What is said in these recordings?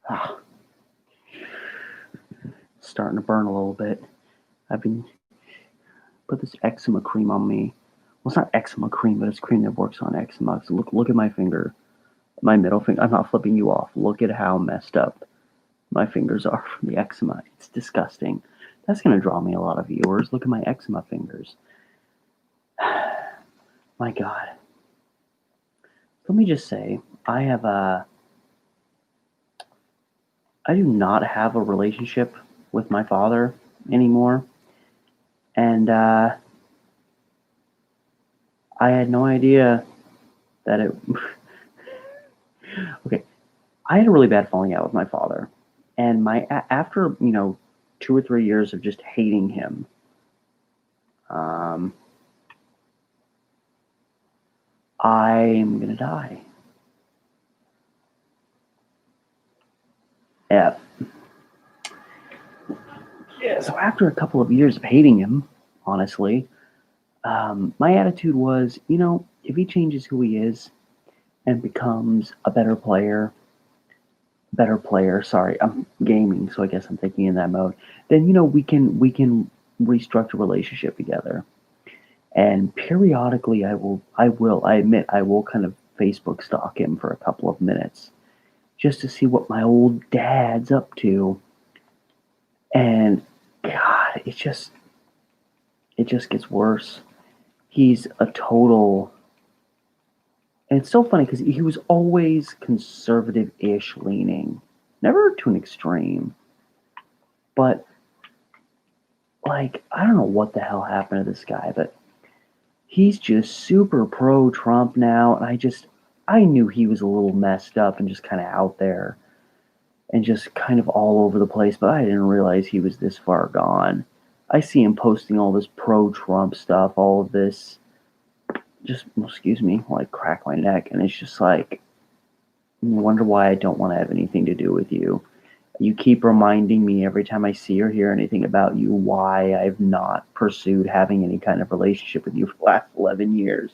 Ah, starting to burn a little bit. I've been put this eczema cream on me. Well, it's not eczema cream, but it's cream that works on eczema. So look at my finger, my middle finger. I'm not flipping you off. Look at how messed up my fingers are from the eczema. It's disgusting. That's gonna draw me a lot of viewers. Look at my eczema fingers. My God. Let me just say, I do not have a relationship with my father anymore, and I had no idea that it. Okay, I had a really bad falling out with my father, and after 2 or 3 years of just hating him, um, I'm gonna die. Yeah. Yeah. So after a couple of years of hating him, honestly, my attitude was, if he changes who he is and becomes a better player. Sorry, I'm gaming, so I guess I'm thinking in that mode. Then we can restructure a relationship together. And periodically, I admit, I will kind of Facebook stalk him for a couple of minutes just to see what my old dad's up to. And God, it just gets worse. He's a total. And it's so funny because he was always conservative-ish leaning, never to an extreme. But like, I don't know what the hell happened to this guy, but he's just super pro Trump now. And I knew he was a little messed up and just kind of out there and just kind of all over the place, but I didn't realize he was this far gone. I see him posting all this pro Trump stuff, all of this, just, excuse me, like crack my neck. And it's just like, I wonder why I don't want to have anything to do with you. You keep reminding me every time I see or hear anything about you why I've not pursued having any kind of relationship with you for the last 11 years.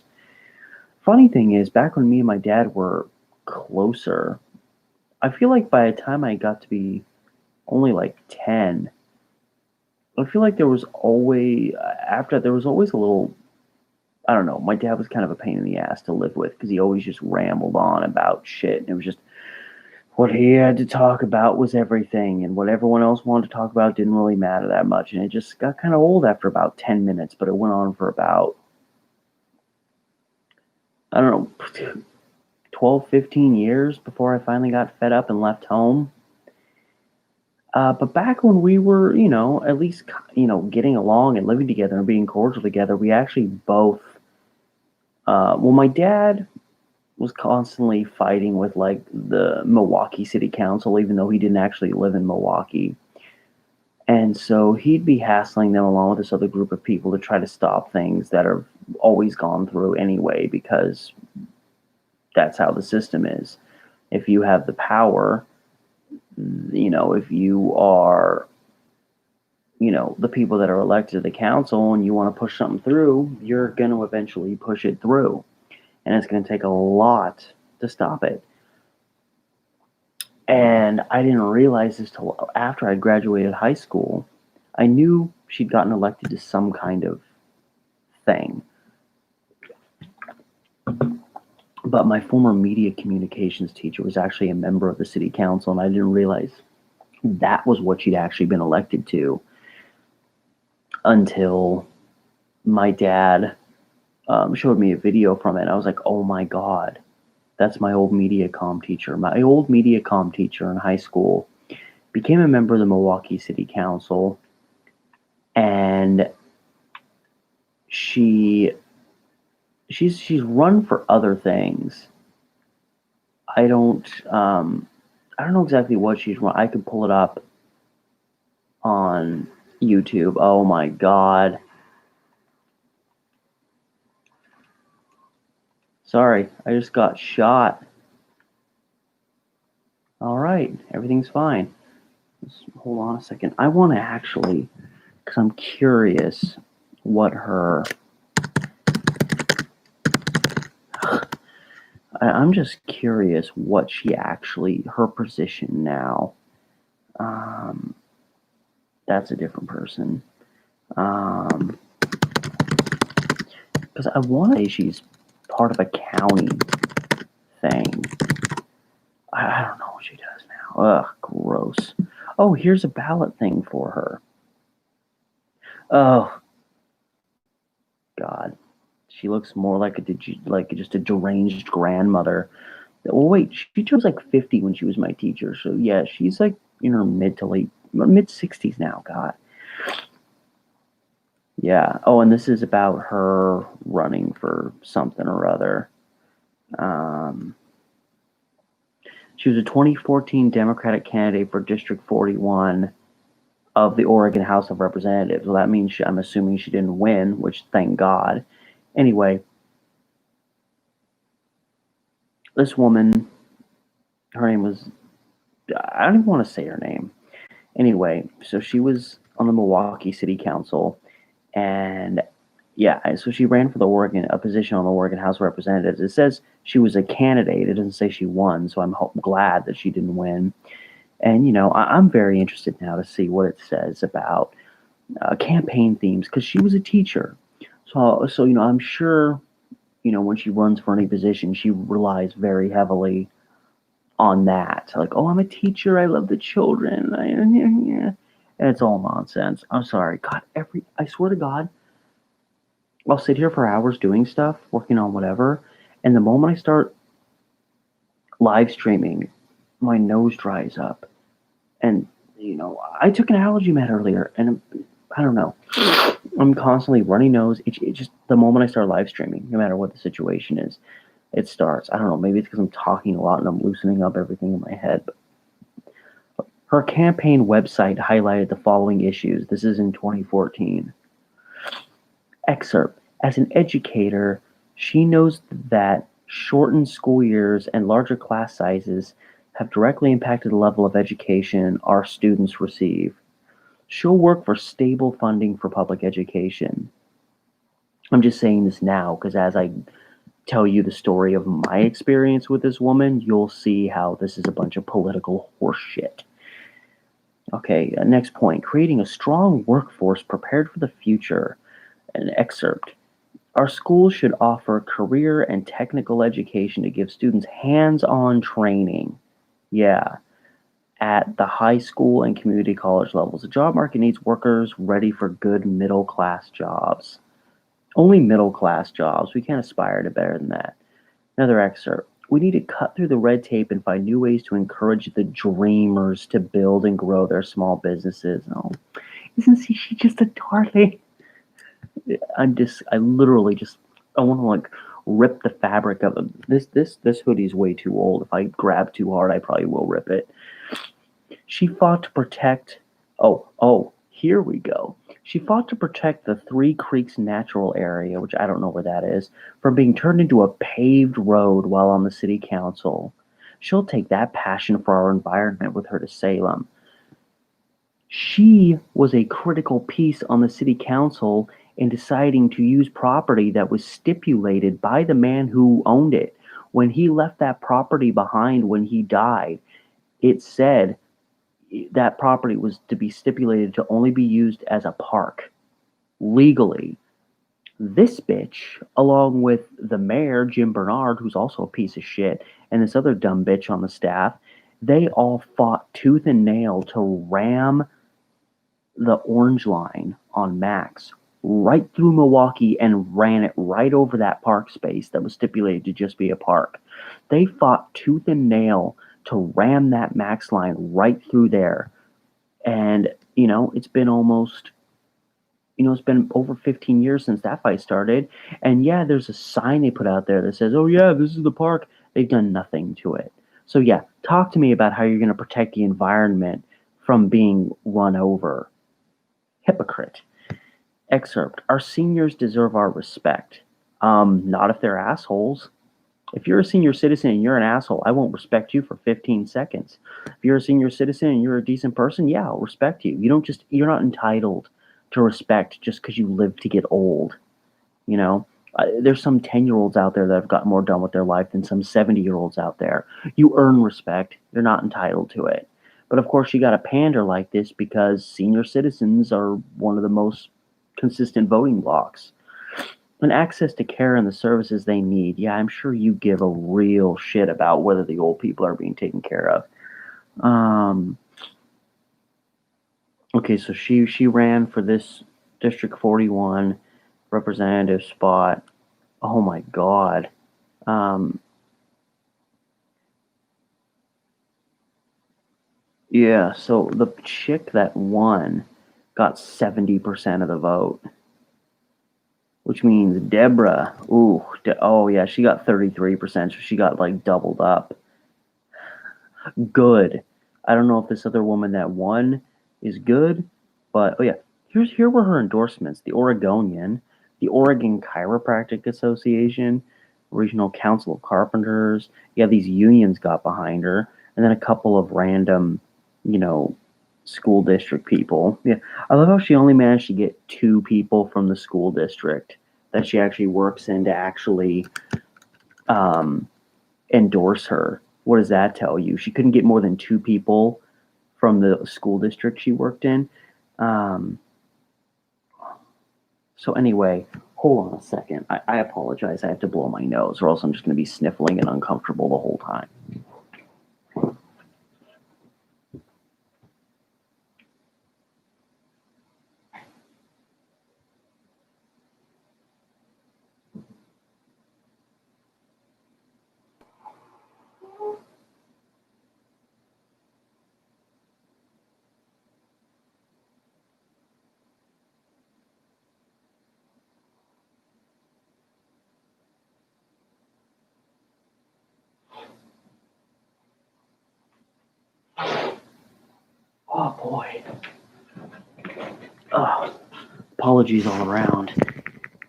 Funny thing is, back when me and my dad were closer, I feel like by the time I got to be only like 10, I feel like there was always, after there was always a little, I don't know, my dad was kind of a pain in the ass to live with because he always just rambled on about shit. And it was just, what he had to talk about was everything, and what everyone else wanted to talk about didn't really matter that much. And it just got kind of old after about 10 minutes, but it went on for about, I don't know, 12, 15 years before I finally got fed up and left home. But back when we were, at least, getting along and living together and being cordial together, we actually both, well, my dad was constantly fighting with like the Milwaukee City Council, even though he didn't actually live in Milwaukee. And so he'd be hassling them along with this other group of people to try to stop things that are always gone through anyway, because that's how the system is. If you have the power, if you are, the people that are elected to the council and you want to push something through, you're going to eventually push it through. And it's going to take a lot to stop it. And I didn't realize this till after I graduated high school. I knew she'd gotten elected to some kind of thing. But my former media communications teacher was actually a member of the city council, and I didn't realize that was what she'd actually been elected to until my dad showed me a video from it. I was like, oh my God, that's my old media comm teacher. My old media comm teacher in high school became a member of the Milwaukee City Council, and she's run for other things. I don't know exactly what she's run. I could pull it up on YouTube. Oh my God. Sorry, I just got shot. All right, everything's fine. Hold on a second. I want to actually, because I'm curious what her. I'm just curious what her position now. Um, that's a different person. Because I want to say she's part of a county thing. I don't know what she does now. Ugh, gross. Oh, here's a ballot thing for her. Oh, God. She looks more like just a deranged grandmother. Well, wait, she was like 50 when she was my teacher. So yeah, she's like in her mid 60s now. God. Yeah. Oh, and this is about her running for something or other. She was a 2014 Democratic candidate for District 41 of the Oregon House of Representatives. Well, that means I'm assuming she didn't win, which thank God. Anyway, this woman, her name was, I don't even want to say her name. Anyway, so she was on the Milwaukee City Council, and yeah, so she ran for a position on the Oregon House of Representatives. It says she was a candidate. It doesn't say she won, so I'm glad that she didn't win. And I'm very interested now to see what it says about campaign themes because she was a teacher. So I'm sure when she runs for any position, she relies very heavily on that. Like, oh, I'm a teacher. I love the children. And it's all nonsense. I'm sorry. God, I swear to God, I'll sit here for hours doing stuff, working on whatever, and the moment I start live streaming, my nose dries up. And I took an allergy med earlier, and I don't know. I'm constantly runny nose. It just the moment I start live streaming, no matter what the situation is, it starts. I don't know. Maybe it's because I'm talking a lot and I'm loosening up everything in my head. But her campaign website highlighted the following issues. This is in 2014. Excerpt. As an educator, she knows that shortened school years and larger class sizes have directly impacted the level of education our students receive. She'll work for stable funding for public education. I'm just saying this now because as I tell you the story of my experience with this woman, you'll see how this is a bunch of political horseshit. Okay, next point. Creating a strong workforce prepared for the future. An excerpt. Our schools should offer career and technical education to give students hands-on training. Yeah, at the high school and community college levels. The job market needs workers ready for good middle-class jobs. Only middle-class jobs. We can't aspire to better than that. Another excerpt. We need to cut through the red tape and find new ways to encourage the dreamers to build and grow their small businesses. Oh, isn't she just a darling? I literally just, I want to like rip the fabric of it. This hoodie's way too old. If I grab too hard, I probably will rip it. She fought to protect, here we go. She fought to protect the Three Creeks Natural Area, which I don't know where that is, from being turned into a paved road while on the city council. She'll take that passion for our environment with her to Salem. She was a critical piece on the city council in deciding to use property that was stipulated by the man who owned it. When he left that property behind when he died, it said that property was to be stipulated to only be used as a park legally. This bitch, along with the mayor, Jim Bernard, who's also a piece of shit, and this other dumb bitch on the staff, they all fought tooth and nail to ram the orange line on Max right through Milwaukee and ran it right over that park space that was stipulated to just be a park. They fought tooth and nail to ram that Max line right through there. And, it's been it's been over 15 years since that fight started. And yeah, there's a sign they put out there that says, oh yeah, this is the park. They've done nothing to it. So yeah, talk to me about how you're going to protect the environment from being run over. Hypocrite. Excerpt. Our seniors deserve our respect. Not if they're assholes. If you're a senior citizen and you're an asshole, I won't respect you for 15 seconds. If you're a senior citizen and you're a decent person, yeah, I'll respect you. You're not entitled to respect just because you live to get old. There's some 10-year-olds out there that have gotten more done with their life than some 70-year-olds out there. You earn respect. You're not entitled to it. But of course, you got to pander like this because senior citizens are one of the most consistent voting blocks. And access to care and the services they need. Yeah, I'm sure you give a real shit about whether the old people are being taken care of. Um, okay, so she ran for this District 41 representative spot. Oh my God. Um, yeah, so the chick that won got 70% of the vote, which means Deborah, oh yeah, she got 33%, so she got like doubled up. Good. I don't know if this other woman that won is good, but oh yeah, here were her endorsements: the Oregonian, the Oregon Chiropractic Association, Regional Council of Carpenters. Yeah, these unions got behind her, and then a couple of random, you know, school district people. Yeah, I love how she only managed to get 2 people from the school district that she actually works in to actually um, endorse her. What does that tell you? She couldn't get more than 2 people from the school district she worked in. Um, so anyway, hold on a second. I apologize. I have to blow my nose, or else I'm just going to be sniffling and uncomfortable the whole time. Oh boy. Apologies all around.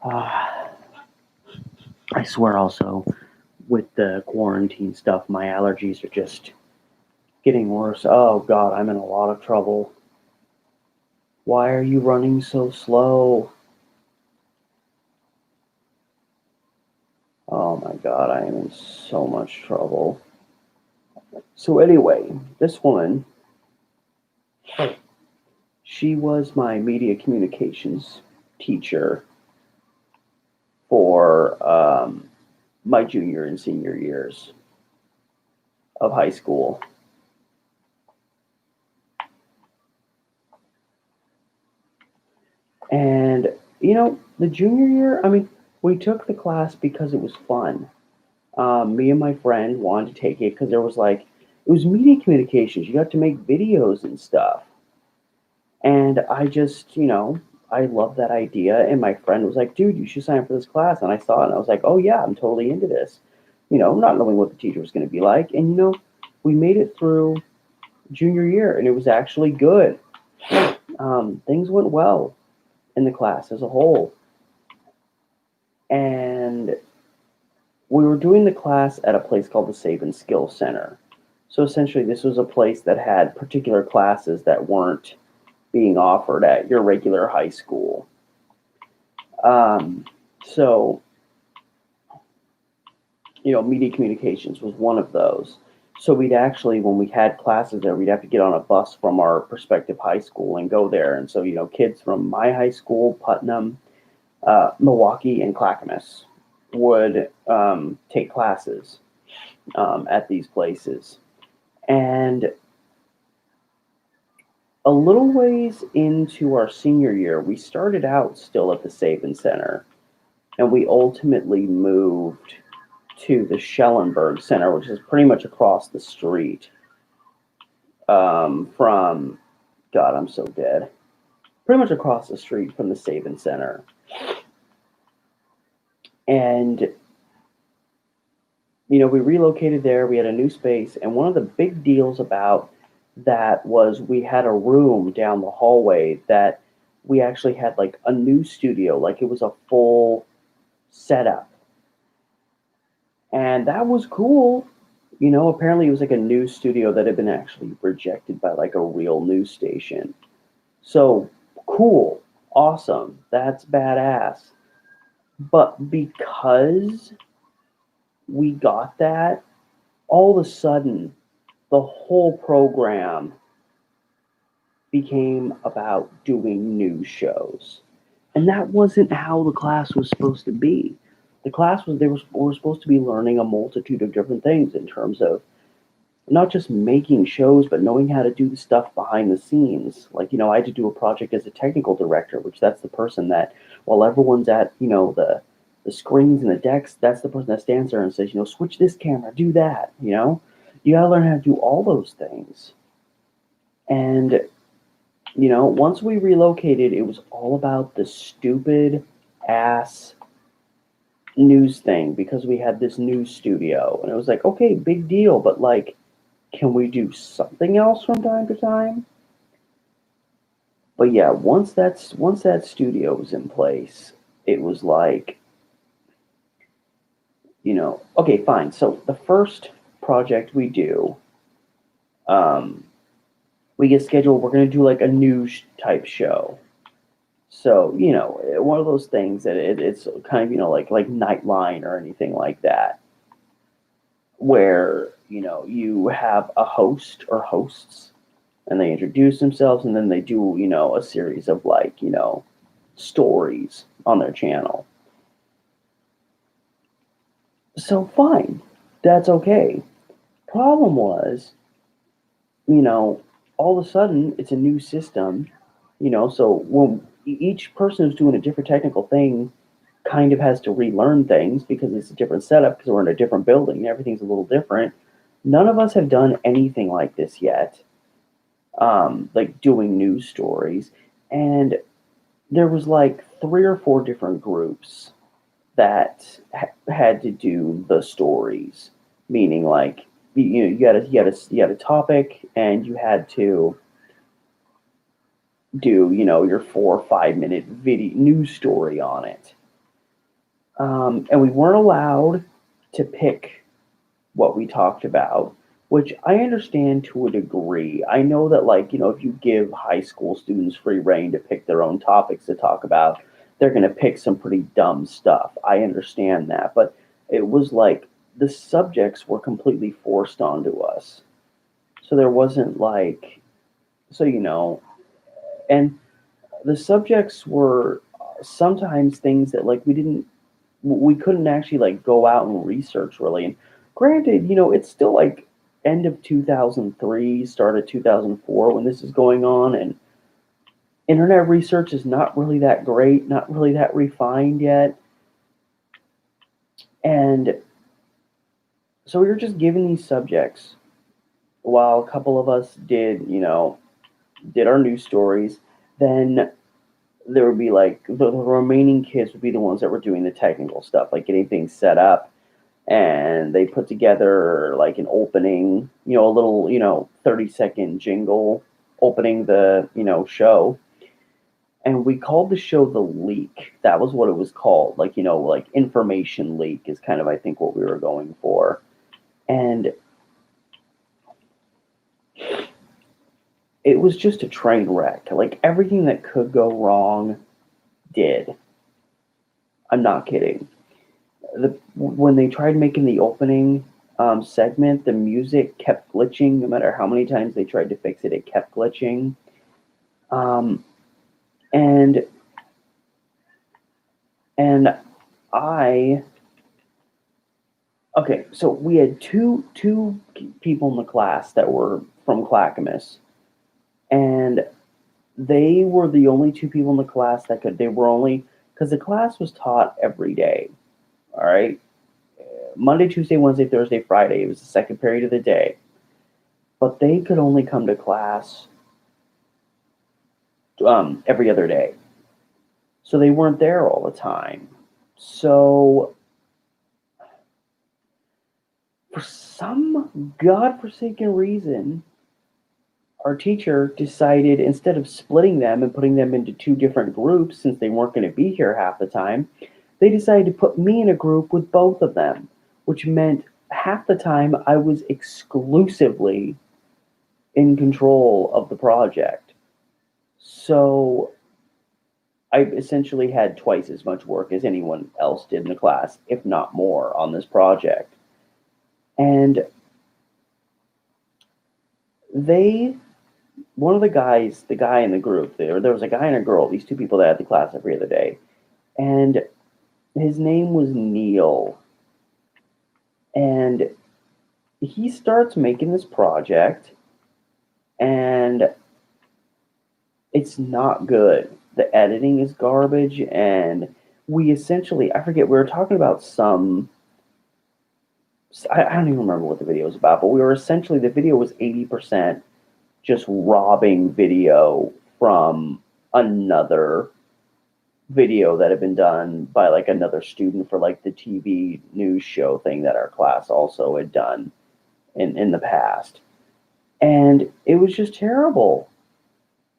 I swear also, with the quarantine stuff, my allergies are just getting worse. Oh God, I'm in a lot of trouble. Why are you running so slow? Oh my God, I am in so much trouble. So anyway, this woman, she was my media communications teacher for my junior and senior years of high school. And, the junior year, I mean, we took the class because it was fun. Me and my friend wanted to take it because it was media communications. You got to make videos and stuff. And I just, I love that idea. And my friend was like, dude, you should sign up for this class. And I saw it and I was like, oh, yeah, I'm totally into this. Not knowing what the teacher was going to be like. And, we made it through junior year and it was actually good. Things went well in the class as a whole. And we were doing the class at a place called the Save and Skill Center. So essentially, this was a place that had particular classes that weren't being offered at your regular high school. So, media communications was one of those. So we'd actually, when we had classes there, we'd have to get on a bus from our prospective high school and go there. And so, kids from my high school, Putnam, Milwaukee, and Clackamas would take classes at these places. And a little ways into our senior year, we started out still at the Saban Center, and we ultimately moved to the Schellenberg Center, which is pretty much across the street from, God, I'm so dead. Pretty much across the street from the Saban Center. And, we relocated there, we had a new space, and one of the big deals about that was we had a room down the hallway that we actually had like a new studio, like it was a full setup. And that was cool. Apparently it was like a news studio that had been actually rejected by like a real news station. So cool, awesome, that's badass. But because we got that, all of a sudden, the whole program became about doing news shows. And that wasn't how the class was supposed to be. The class was, were supposed to be learning a multitude of different things in terms of not just making shows, but knowing how to do the stuff behind the scenes. Like, I had to do a project as a technical director, which that's the person that, while everyone's at, the screens and the decks, that's the person that stands there and says, switch this camera, do that. You gotta learn how to do all those things. And, once we relocated, it was all about the stupid ass news thing because we had this news studio. And it was like, okay, big deal, but like, can we do something else from time to time? But yeah, once that studio was in place, it was like, okay, fine. So the first project we do, um, we get scheduled. We're gonna do like a news type show. So one of those things that it's kind of like Nightline or anything like that, where you have a host or hosts and they introduce themselves and then they do a series of like stories on their channel. So fine, that's okay. Problem was, you know all of a sudden it's a new system. So when each person who's doing a different technical thing kind of has to relearn things because it's a different setup because we're in a different building and everything's a little different. None of us have done anything like this yet, like doing news stories. And there was like three or four different groups that had to do the stories, meaning like you had a topic and you had to do your 4 or 5 minute video news story on it. And we weren't allowed to pick what we talked about, which I understand to a degree. I know that, like, if you give high school students free reign to pick their own topics to talk about, they're going to pick some pretty dumb stuff. I understand that. But it was like the subjects were completely forced onto us. So there wasn't like, so, and the subjects were sometimes things that, like, we couldn't actually like go out and research really. And granted, it's still like end of 2003, start of 2004 when this is going on, and internet research is not really that great, not really that refined yet. And so we were just given these subjects while a couple of us did our news stories. Then there would be like the remaining kids would be the ones that were doing the technical stuff, like getting things set up, and they put together like an opening, a little, 30-second jingle opening the, show. And we called the show The Leak. That was what it was called. Like, like information leak is kind of, I think, what we were going for. And it was just a train wreck. Like everything that could go wrong did. I'm not kidding. When they tried making the opening segment, the music kept glitching. No matter how many times they tried to fix it, it kept glitching. Um, and and I okay, so we had two people in the class that were from Clackamas, and they were the only two people in the class that could. They were only because the class was taught every day. All right, Monday, Tuesday, Wednesday, Thursday, Friday. It was the second period of the day, but they could only come to class every other day, so they weren't there all the time. So for some godforsaken reason, our teacher decided instead of splitting them and putting them into two different groups, since they weren't going to be here half the time, they decided to put me in a group with both of them, which meant half the time I was exclusively in control of the project. So I essentially had twice as much work as anyone else did in the class, if not more, on this project. And they, one of the guys, the guy in the group, there was a guy and a girl, these two people that had the class every other day, and his name was Neil. And he starts making this project, and it's not good. The editing is garbage, and we essentially, I forget, we were talking about some, I don't even remember what the video was about, but we were essentially, the video was 80% just robbing video from another video that had been done by like another student for like the TV news show thing that our class also had done in the past. And it was just terrible.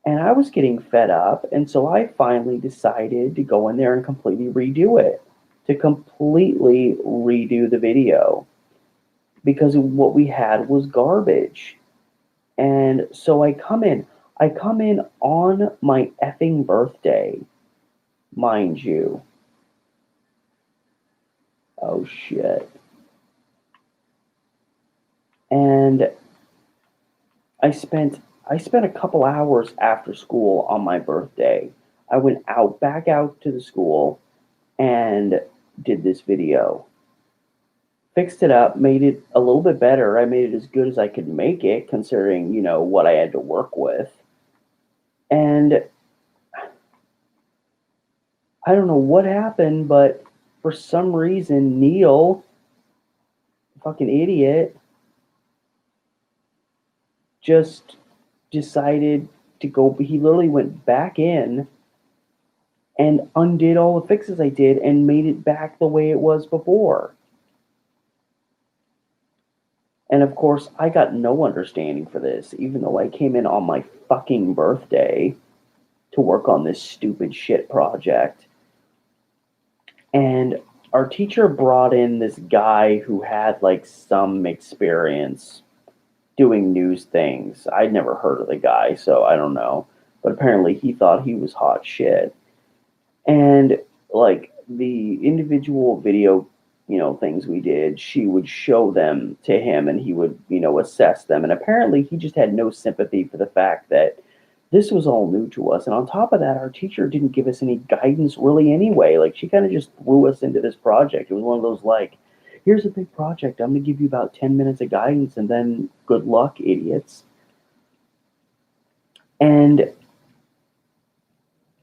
And I was getting fed up. And so I finally decided to go in there and completely redo it, to completely redo the video because what we had was garbage. And so I come in on my effing birthday, mind you. Oh shit. And I spent a couple hours after school on my birthday. I went out back out to the school and did this video. Fixed it up, made it a little bit better. I made it as good as I could make it considering, what I had to work with. And I don't know what happened, but for some reason Neil, fucking idiot, just decided to go. He literally went back in and undid all the fixes I did and made it back the way it was before. And of course, I got no understanding for this, even though I came in on my fucking birthday to work on this stupid shit project. And our teacher brought in this guy who had like some experience doing news things. I'd never heard of the guy, so I don't know. But apparently he thought he was hot shit. And like the individual video, things we did, she would show them to him and he would, assess them. And apparently he just had no sympathy for the fact that this was all new to us. And on top of that, our teacher didn't give us any guidance really anyway. Like she kind of just threw us into this project. It was one of those like, here's a big project. I'm going to give you about 10 minutes of guidance and then good luck, idiots. And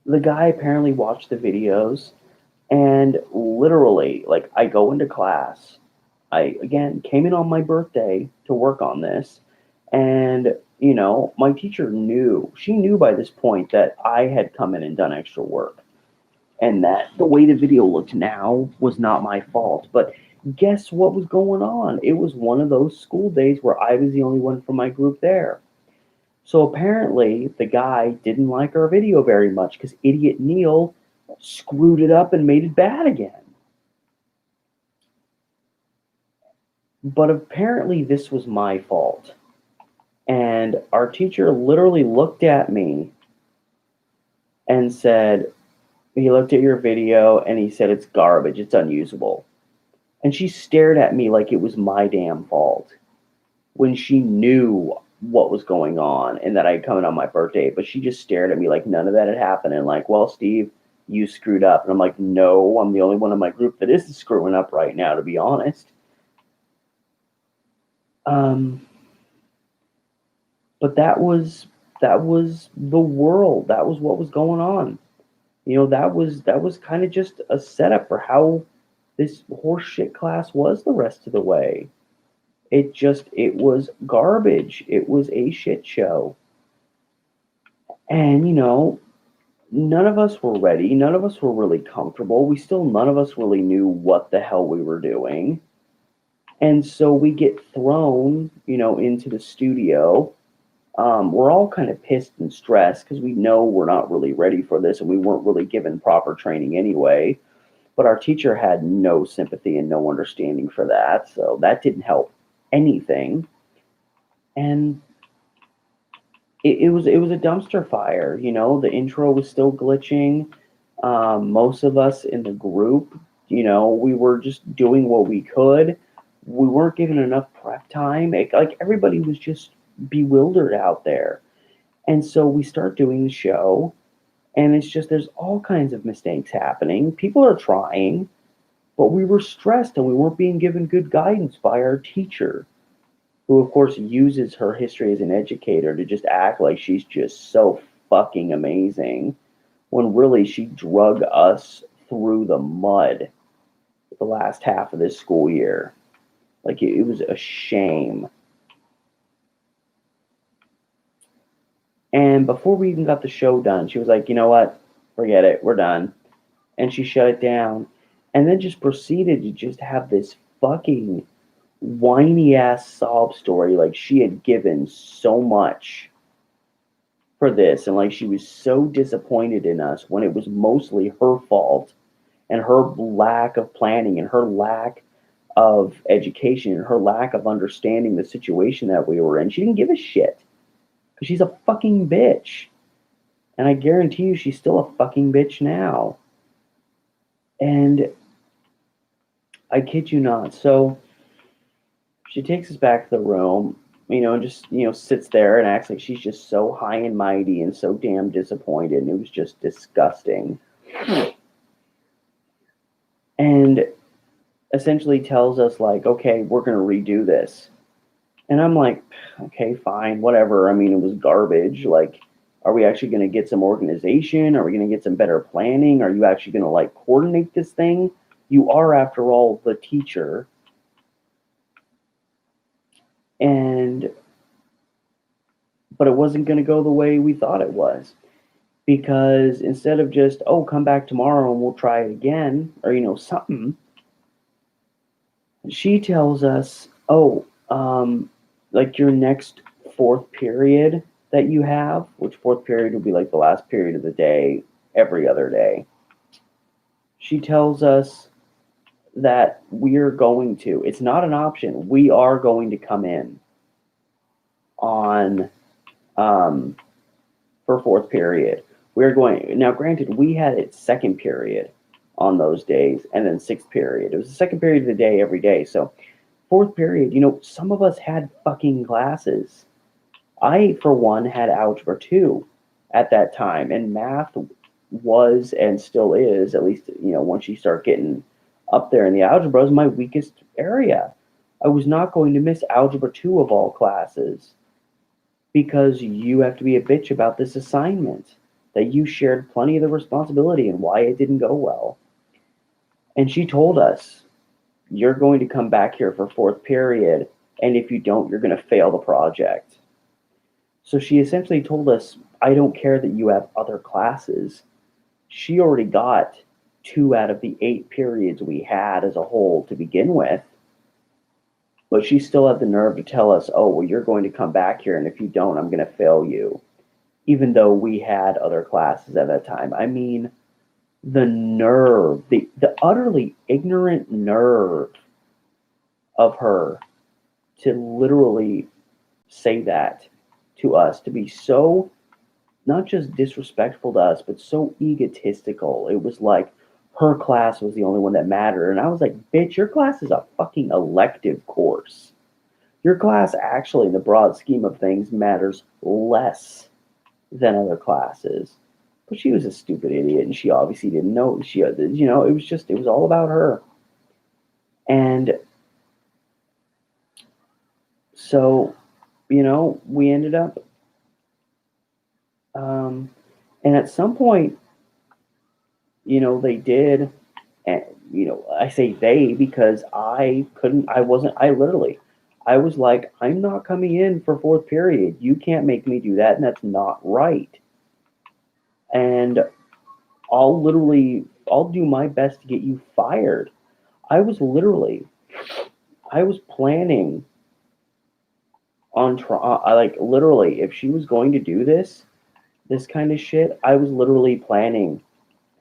the guy apparently watched the videos and literally, like, I go into class. I, again, came in on my birthday to work on this. And, my teacher knew, she knew by this point that I had come in and done extra work. And that the way the video looked now was not my fault. But guess what was going on? It was one of those school days where I was the only one from my group there. So apparently the guy didn't like our video very much because idiot Neil screwed it up and made it bad again. But apparently this was my fault. And our teacher literally looked at me and said, he looked at your video and he said, it's garbage, it's unusable. And she stared at me like it was my damn fault when she knew what was going on and that I had come in on my birthday. But she just stared at me like none of that had happened and like, well, Steve, you screwed up. And I'm like, no, I'm the only one in my group that is screwing up right now, to be honest. But that was the world. That was what was going on. That was kind of just a setup for how this horseshit class was the rest of the way. It was garbage. It was a shit show. And none of us were ready. None of us were really comfortable. None of us really knew what the hell we were doing. And so we get thrown, into the studio. We're all kind of pissed and stressed because we know we're not really ready for this and we weren't really given proper training anyway. But our teacher had no sympathy and no understanding for that. So that didn't help anything. And it was a dumpster fire. The intro was still glitching. Most of us in the group, we were just doing what we could. We weren't given enough prep time. Like everybody was just bewildered out there. And so we start doing the show, and it's just there's all kinds of mistakes happening. People are trying, but we were stressed and we weren't being given good guidance by our teacher, who, of course, uses her history as an educator to just act like she's just so fucking amazing when really she drug us through the mud the last half of this school year. Like it was a shame. And before we even got the show done, she was like, you know what? Forget it. We're done. And she shut it down. And then just proceeded to just have this fucking whiny ass sob story. Like she had given so much for this. And like she was so disappointed in us when it was mostly her fault and her lack of planning and her lack of education and her lack of understanding the situation that we were in. She didn't give a shit because she's a fucking bitch. And I guarantee you she's still a fucking bitch now. And I kid you not. So she takes us back to the room, and just, sits there and acts like she's just so high and mighty and so damn disappointed. And it was just disgusting. And essentially tells us, like, okay, we're going to redo this. And I'm like, okay, fine, whatever. I mean, it was garbage. Like, are we actually going to get some organization? Are we going to get some better planning? Are you actually going to, like, coordinate this thing? You are, after all, the teacher. But it wasn't going to go the way we thought it was. Because instead of just, oh, come back tomorrow and we'll try it again, or, something, she tells us, oh, like your next fourth period that you have, which fourth period will be like the last period of the day, every other day. She tells us that it's not an option. We are going to come in on, for fourth period. We're going, now granted, we had it second period on those days and then sixth period. It was the second period of the day every day. So fourth period, some of us had fucking classes. I, for one, had Algebra 2 at that time, and math was and still is, at least, once you start getting up there in the algebra, is my weakest area. I was not going to miss Algebra 2 of all classes because you have to be a bitch about this assignment, that you shared plenty of the responsibility and why it didn't go well. And she told us, you're going to come back here for fourth period, and if you don't, you're going to fail the project. So she essentially told us, I don't care that you have other classes. She already got 2 out of the 8 periods we had as a whole to begin with. But she still had the nerve to tell us, oh, well, you're going to come back here, and if you don't, I'm going to fail you. Even though we had other classes at that time. I mean, the nerve, the utterly ignorant nerve of her to literally say that to us, to be so not just disrespectful to us, but so egotistical. It was like her class was the only one that mattered. And I was like, bitch, your class is a fucking elective course. Your class actually, in the broad scheme of things, matters less than other classes. But she was a stupid idiot, and she obviously didn't know. It was all about her. And so, we ended up, and at some point, they did, and, I say they because I was like, I'm not coming in for fourth period. You can't make me do that, and that's not right. And I'll do my best to get you fired. I was planning on literally, if she was going to do this kind of shit, I was literally planning,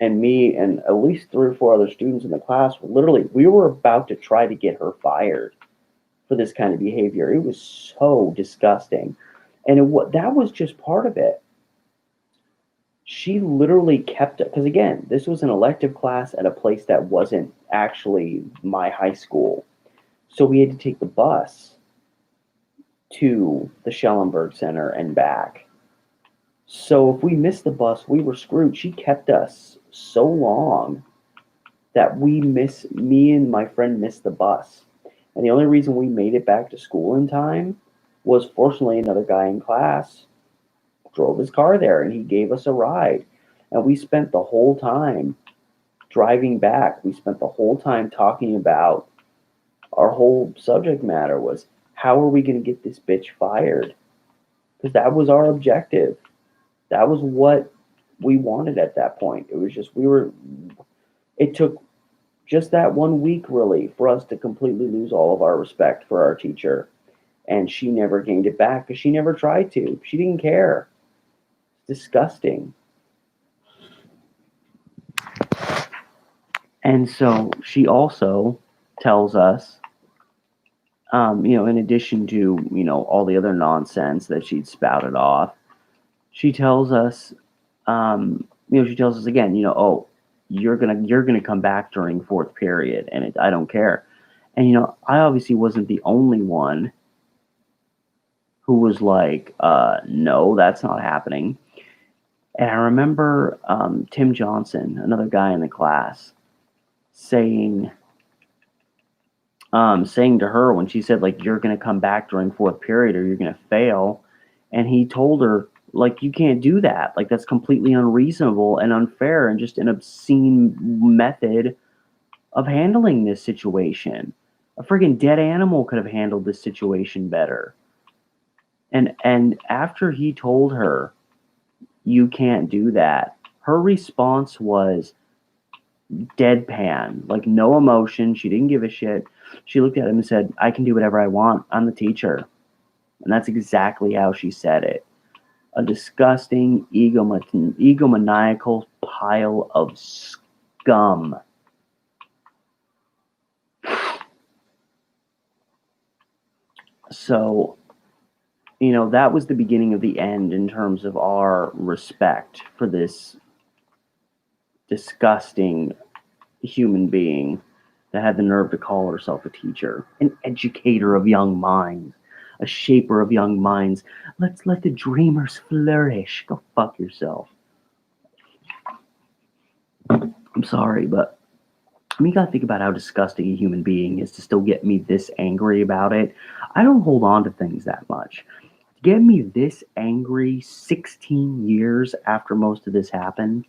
and me and at least 3 or 4 other students in the class we were about to try to get her fired for this kind of behavior. It was so disgusting. And that was just part of it. She literally kept it, because again, this was an elective class at a place that wasn't actually my high school. So we had to take the bus to the Schellenberg Center and back. So if we missed the bus, we were screwed. She kept us so long that me and my friend missed the bus. And the only reason we made it back to school in time was fortunately another guy in class drove his car there and he gave us a ride. And we spent the whole time driving back. We spent the whole time talking about our whole subject matter was how are we going to get this bitch fired? Because that was our objective. That was what we wanted at that point. It was just it took just that 1 week really for us to completely lose all of our respect for our teacher. And she never gained it back because she never tried to. She didn't care. It's disgusting. And so she also tells us, in addition to, all the other nonsense that she'd spouted off, she tells us, she tells us again, oh, you're gonna come back during fourth period, and I don't care. And I obviously wasn't the only one who was like, no, that's not happening. And I remember Tim Johnson, another guy in the class, saying to her when she said, like, you're going to come back during fourth period or you're going to fail. And he told her, like, you can't do that. Like, that's completely unreasonable and unfair and just an obscene method of handling this situation. A friggin' dead animal could have handled this situation better. And after he told her, you can't do that, her response was deadpan, like no emotion. She didn't give a shit. She looked at him and said, I can do whatever I want. I'm the teacher. And that's exactly how she said it. A disgusting, egomaniacal pile of scum. So, that was the beginning of the end in terms of our respect for this disgusting human being that had the nerve to call herself a teacher, an educator of young minds, a shaper of young minds. Let's let the dreamers flourish. Go fuck yourself. I'm sorry, but you gotta think about how disgusting a human being is to still get me this angry about it. I don't hold on to things that much. To get me this angry 16 years after most of this happened,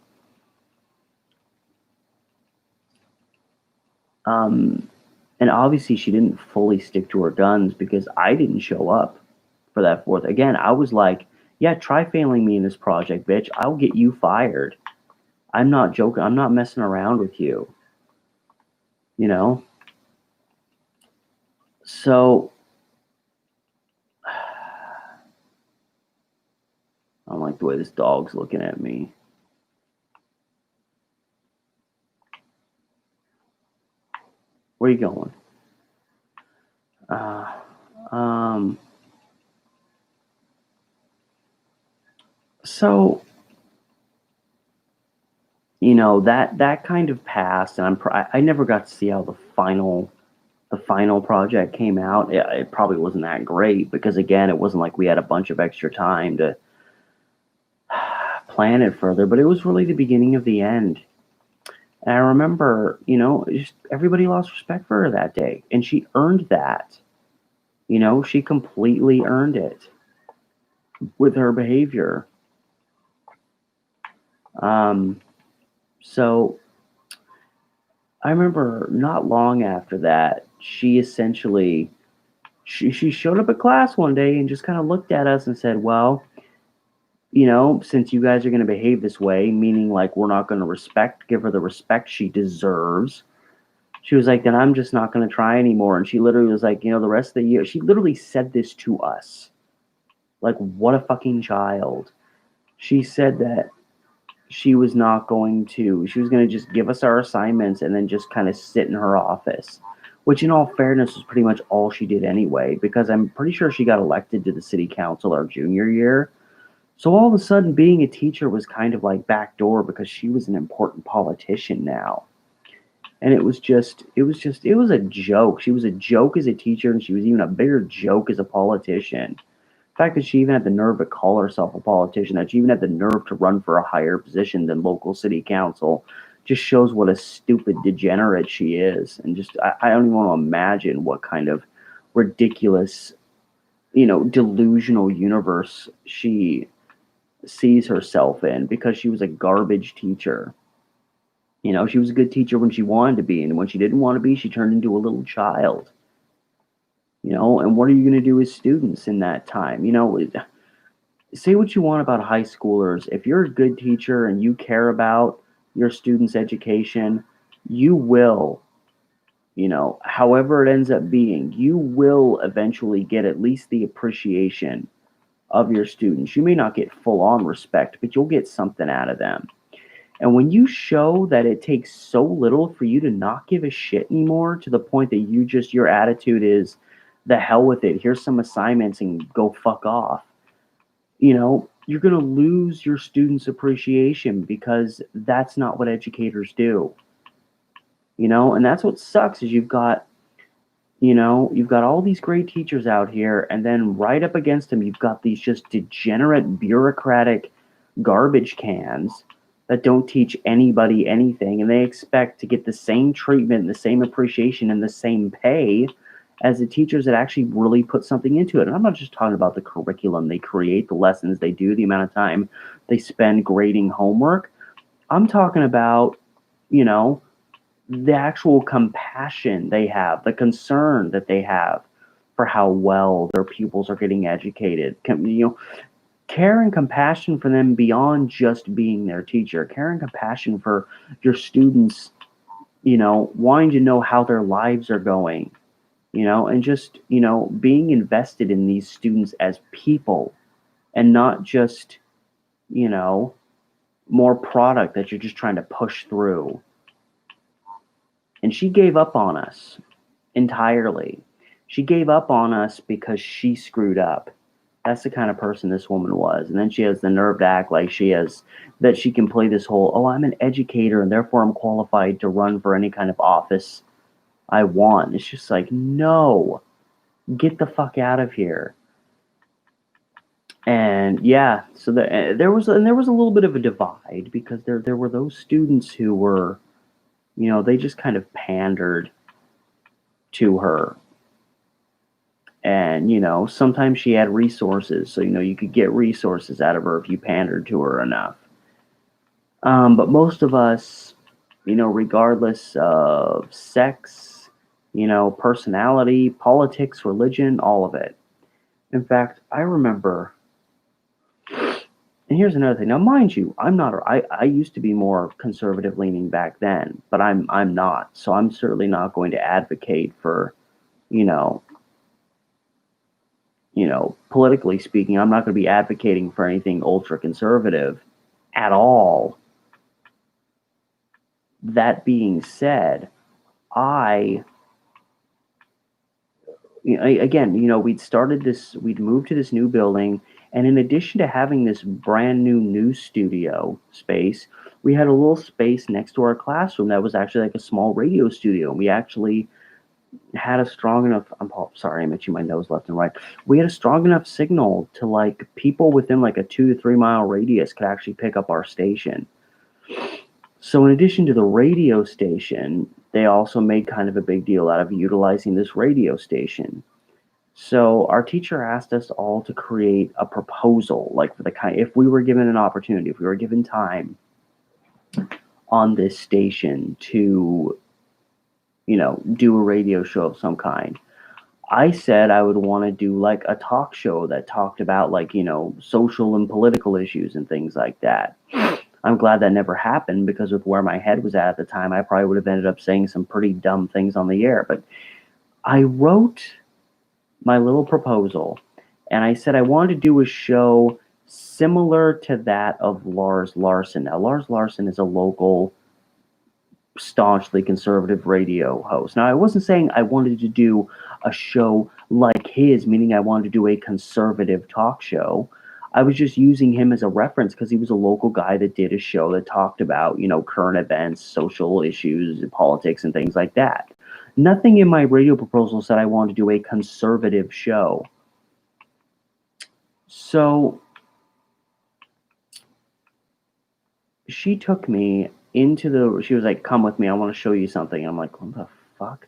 and obviously she didn't fully stick to her guns because I didn't show up for that fourth. Again, I was like, yeah, try failing me in this project, bitch. I'll get you fired. I'm not joking. I'm not messing around with you. So I don't like the way this dog's looking at me. Where are you going? So that kind of passed, and I never got to see how the final project came out. It probably wasn't that great because again, it wasn't like we had a bunch of extra time to plan it further, but it was really the beginning of the end. And I remember, just everybody lost respect for her that day, and she earned that. She completely earned it with her behavior. So I remember not long after that, she essentially she showed up at class one day and just kind of looked at us and said, well, since you guys are going to behave this way, meaning like we're not going to give her the respect she deserves, she was like, then I'm just not going to try anymore. And she literally was like, the rest of the year, she literally said this to us. Like, what a fucking child. She said that she was going to just give us our assignments and then just kind of sit in her office, which in all fairness was pretty much all she did anyway, because I'm pretty sure she got elected to the city council our junior year. So all of a sudden, being a teacher was kind of like backdoor because she was an important politician now. And it was a joke. She was a joke as a teacher, and she was even a bigger joke as a politician. The fact that she even had the nerve to call herself a politician, that she even had the nerve to run for a higher position than local city council, just shows what a stupid degenerate she is. And just, I don't even want to imagine what kind of ridiculous, delusional universe she sees herself in because she was a garbage teacher. She was a good teacher when she wanted to be, and when she didn't want to be, she turned into a little child. And what are you going to do with students in that time? Say what you want about high schoolers. If you're a good teacher and you care about your students' education, you will, however it ends up being, you will eventually get at least the appreciation of your students. You may not get full on respect, but you'll get something out of them. And when you show that it takes so little for you to not give a shit anymore, to the point that your attitude is the hell with it, here's some assignments and go fuck off, you're going to lose your students' appreciation because that's not what educators do. And that's what sucks is you've got all these great teachers out here, and then right up against them, you've got these just degenerate, bureaucratic garbage cans that don't teach anybody anything, and they expect to get the same treatment, the same appreciation, and the same pay as the teachers that actually really put something into it. And I'm not just talking about the curriculum they create, the lessons they do, the amount of time they spend grading homework. I'm talking about, the actual compassion they have, the concern that they have for how well their pupils are getting educated. Care and compassion for them beyond just being their teacher. Care and compassion for your students, wanting to know how their lives are going, and just, being invested in these students as people and not just, more product that you're just trying to push through. And she gave up on us entirely. She gave up on us because she screwed up. That's the kind of person this woman was. And then she has the nerve to act like that she can play this whole, oh, I'm an educator and therefore I'm qualified to run for any kind of office I want. It's just like, no, get the fuck out of here. And yeah, so there was a little bit of a divide because there were those students who were, they just kind of pandered to her. And, sometimes she had resources. So, you could get resources out of her if you pandered to her enough. But most of us, regardless of sex, personality, politics, religion, all of it. In fact, I remember, and here's another thing. Now, mind you, I used to be more conservative leaning back then, but I'm not. So I'm certainly not going to advocate for, politically speaking, I'm not going to be advocating for anything ultra conservative at all. That being said, we'd moved to this new building, and in addition to having this brand new news studio space, we had a little space next to our classroom that was actually like a small radio studio. And we actually had a strong enough, I'm itching my nose left and right. We had a strong enough signal to like people within like a 2 to 3 mile radius could actually pick up our station. So in addition to the radio station, they also made kind of a big deal out of utilizing this radio station. So our teacher asked us all to create a proposal, like for the kind, if we were given an opportunity, if we were given time on this station to, do a radio show of some kind. I said I would want to do like a talk show that talked about like, social and political issues and things like that. I'm glad that never happened because with where my head was at the time, I probably would have ended up saying some pretty dumb things on the air. But I wrote my little proposal and I said I wanted to do a show similar to that of Lars Larson. Now, Lars Larson is a local, staunchly conservative radio host. Now, I wasn't saying I wanted to do a show like his, meaning I wanted to do a conservative talk show. I was just using him as a reference because he was a local guy that did a show that talked about, current events, social issues, politics, and things like that. Nothing in my radio proposal said I wanted to do a conservative show. So she took me she was like, come with me, I want to show you something. I'm like, what the fuck?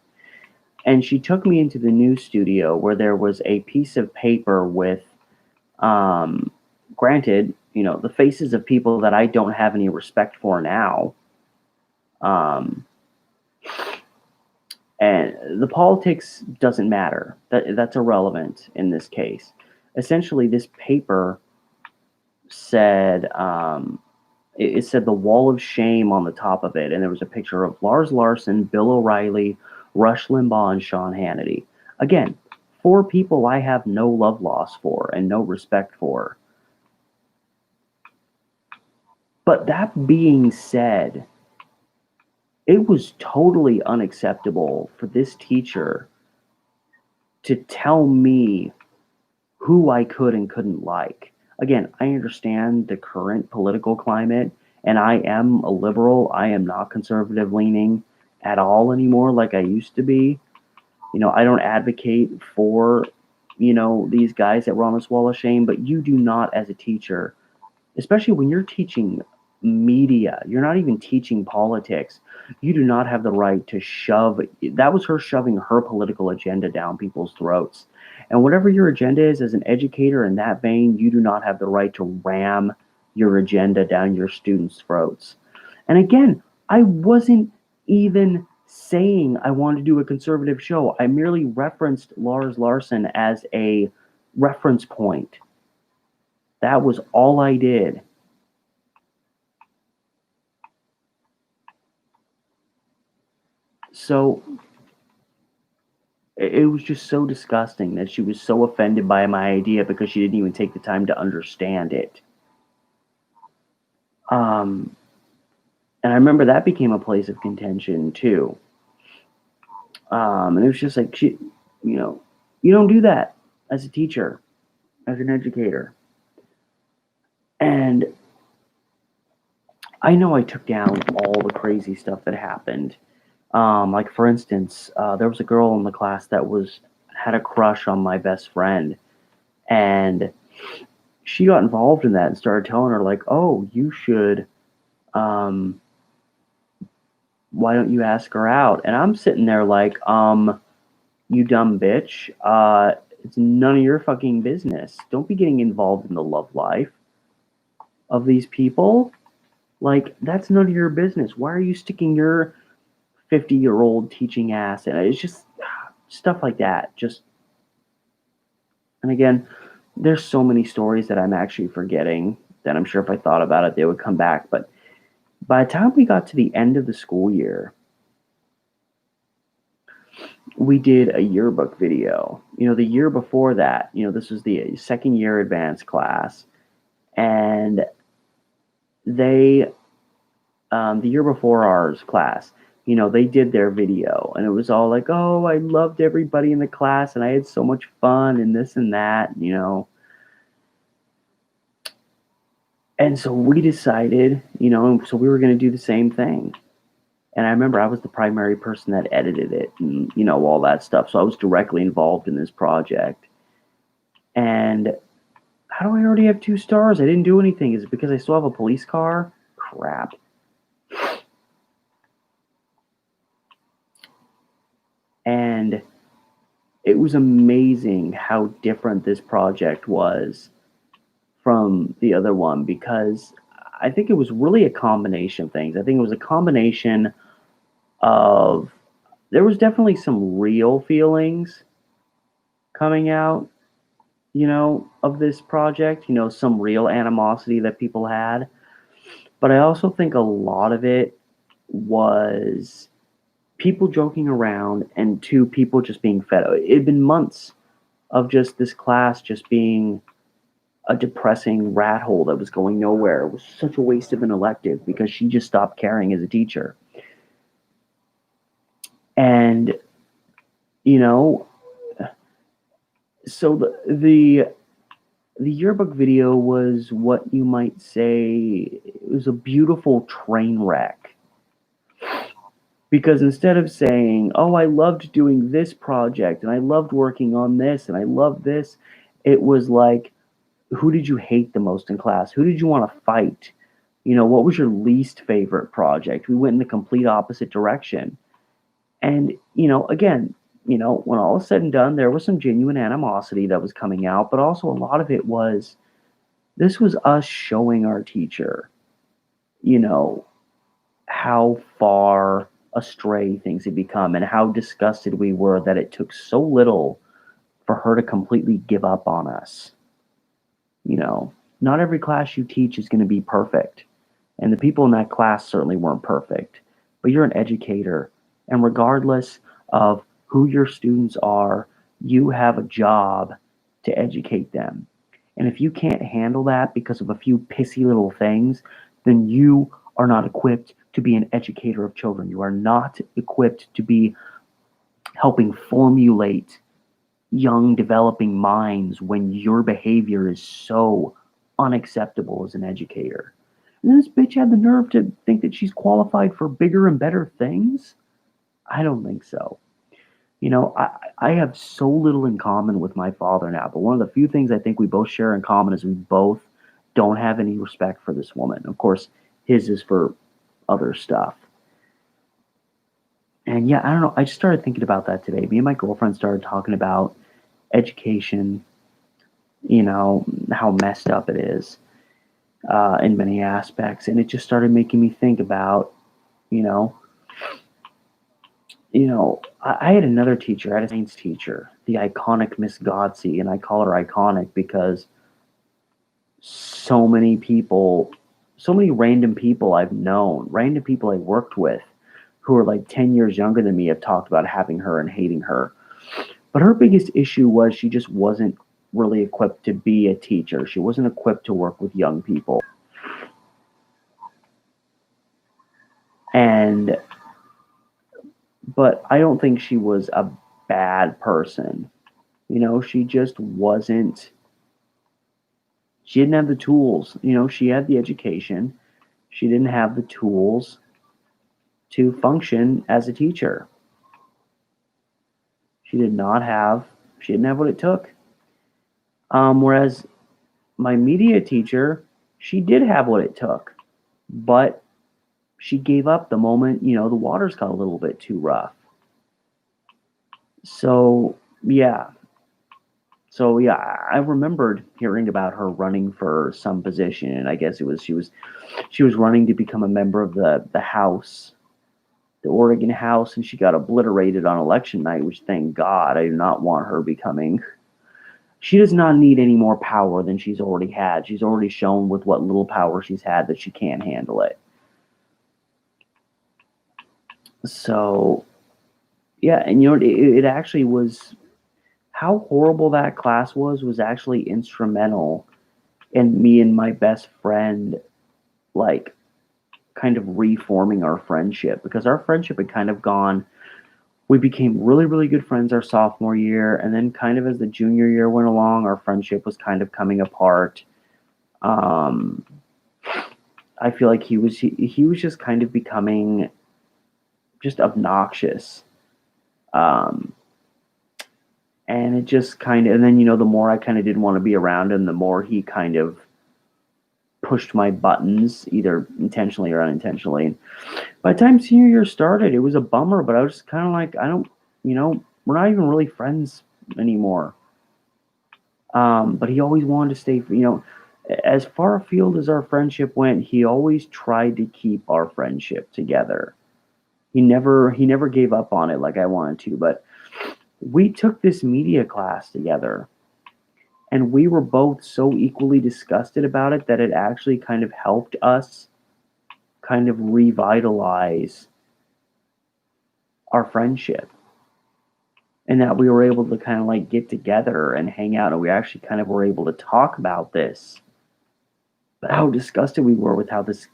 And she took me into the news studio where there was a piece of paper with, granted, the faces of people that I don't have any respect for now. And the politics doesn't matter. That's irrelevant in this case. Essentially, this paper said, it said the wall of shame on the top of it, and there was a picture of Lars Larson, Bill O'Reilly, Rush Limbaugh, and Sean Hannity. Again, four people I have no love loss for and no respect for. But that being said, it was totally unacceptable for this teacher to tell me who I could and couldn't like. Again, I understand the current political climate, and I am a liberal. I am not conservative leaning at all anymore like I used to be. I don't advocate for, these guys that were on this wall of shame, but you do not, as a teacher, especially when you're teaching media, you're not even teaching politics. You do not have the right to shove. That was her shoving her political agenda down people's throats. And whatever your agenda is as an educator in that vein, you do not have the right to ram your agenda down your students' throats. And again, I wasn't even saying I wanted to do a conservative show. I merely referenced Lars Larson as a reference point. That was all I did. So it was just so disgusting that she was so offended by my idea because she didn't even take the time to understand it. And I remember that became a place of contention too. And it was just like, you don't do that as a teacher, as an educator. And I know I took down all the crazy stuff that happened. Like for instance, there was a girl in the class that had a crush on my best friend, and she got involved in that and started telling her like, "Oh, you should. Um, why don't you ask her out?" And I'm sitting there like, you dumb bitch. It's none of your fucking business. Don't be getting involved in the love life of these people. Like, that's none of your business. Why are you sticking your 50-year-old teaching ass? And it's just stuff like that. And again, there's so many stories that I'm actually forgetting that I'm sure if I thought about it, they would come back. But by the time we got to the end of the school year, we did a yearbook video. The year before that, this was the second year advanced class. And they, the year before ours class, they did their video, and it was all like, oh, I loved everybody in the class and I had so much fun and this and that, And so we decided, so we were going to do the same thing. And I remember I was the primary person that edited it and, all that stuff. So I was directly involved in this project. And how do I already have 2 stars? I didn't do anything. Is it because I still have a police car? Crap. And it was amazing how different this project was from the other one, because I think it was really a combination of things. I think it was a combination of, there was definitely some real feelings coming out, of this project, some real animosity that people had. But I also think a lot of it was people joking around, and 2, people just being fed. It had been months of just this class just being a depressing rat hole that was going nowhere. It was such a waste of an elective because she just stopped caring as a teacher. And, so the the yearbook video was what you might say, it was a beautiful train wreck. Because instead of saying, oh, I loved doing this project and I loved working on this and I loved this, it was like, who did you hate the most in class? Who did you want to fight? You know, what was your least favorite project? We went in the complete opposite direction. And, again, when all is said and done, there was some genuine animosity that was coming out, but also a lot of it was this was us showing our teacher, you know, how far astray things had become and how disgusted we were that it took so little for her to completely give up on us. You know, not every class you teach is going to be perfect. And the people in that class certainly weren't perfect. But you're an educator. And regardless of who your students are, you have a job to educate them. And if you can't handle that because of a few pissy little things, then you are not equipped to be an educator of children. You are not equipped to be helping formulate young developing minds when your behavior is so unacceptable as an educator. And this bitch had the nerve to think that she's qualified for bigger and better things? I don't think so. I have so little in common with my father now, but one of the few things I think we both share in common is we both don't have any respect for this woman. Of course, his is for other stuff. And yeah, I don't know. I just started thinking about that today. Me and my girlfriend started talking about education, how messed up it is in many aspects. And it just started making me think about, you know, I had another teacher, I had a science teacher, the iconic Miss Godsey, and I call her iconic because so many people, so many random people I've known, random people I worked with who are like 10 years younger than me have talked about having her and hating her. But her biggest issue was she just wasn't really equipped to be a teacher. She wasn't equipped to work with young people. And but I don't think she was a bad person. She just wasn't, she didn't have the tools. She had the education. She didn't have the tools to function as a teacher. She did not have, she didn't have what it took. Whereas my media teacher, she did have what it took, but she gave up the moment, the waters got a little bit too rough. So, yeah. So, yeah, I remembered hearing about her running for some position, and I guess it was she was running to become a member of the House, the Oregon House, and she got obliterated on election night, which thank God. I do not want her becoming. She does not need any more power than she's already had. She's already shown with what little power she's had that she can't handle it. So, yeah, and it actually was, how horrible that class was actually instrumental in me and my best friend, like, kind of reforming our friendship, because our friendship had kind of gone, we became really, really good friends our sophomore year, and then kind of as the junior year went along, our friendship was kind of coming apart. Um, I feel like he was just kind of becoming just obnoxious. Um, and it just kind of, and then, the more I kind of didn't want to be around him, the more he kind of pushed my buttons, either intentionally or unintentionally. And by the time senior year started, it was a bummer, but I was just kind of like, I don't, we're not even really friends anymore. But he always wanted to stay, as far afield as our friendship went, he always tried to keep our friendship together. He never gave up on it like I wanted to, but we took this media class together and we were both so equally disgusted about it that it actually kind of helped us kind of revitalize our friendship, and that we were able to kind of like get together and hang out, and we actually kind of were able to talk about this, but how disgusted we were with how this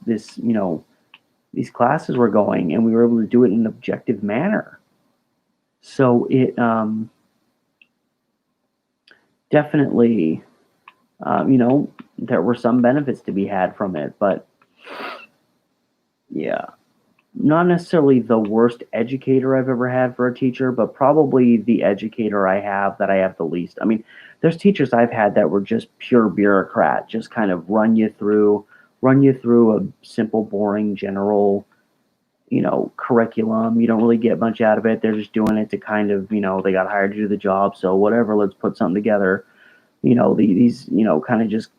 these classes were going, and we were able to do it in an objective manner. So it definitely There were some benefits to be had from it, but yeah, not necessarily the worst educator I've ever had for a teacher, but probably the educator I have the least. I mean, there's teachers I've had that were just pure bureaucrat, just kind of run you through a simple, boring, general, curriculum. You don't really get much out of it. They're just doing it to kind of, they got hired to do the job, so whatever, let's put something together. These, kind of just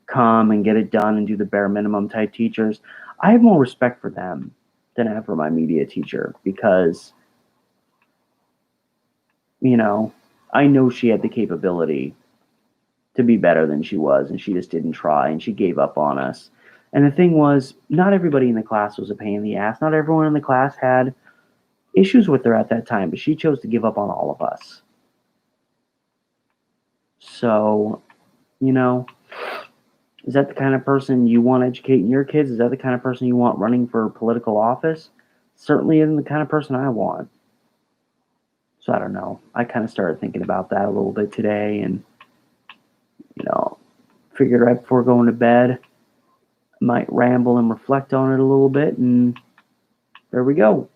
come and get it done and do the bare minimum type teachers. I have more respect for them than I have for my media teacher because, I know she had the capability to be better than she was, and she just didn't try, and she gave up on us. And the thing was, not everybody in the class was a pain in the ass. Not everyone in the class had issues with her at that time, but she chose to give up on all of us. So, you know, is that the kind of person you want educating your kids? Is that the kind of person you want running for political office? Certainly isn't the kind of person I want. So I don't know. I kind of started thinking about that a little bit today and, figured right before going to bed, I might ramble and reflect on it a little bit, and there we go.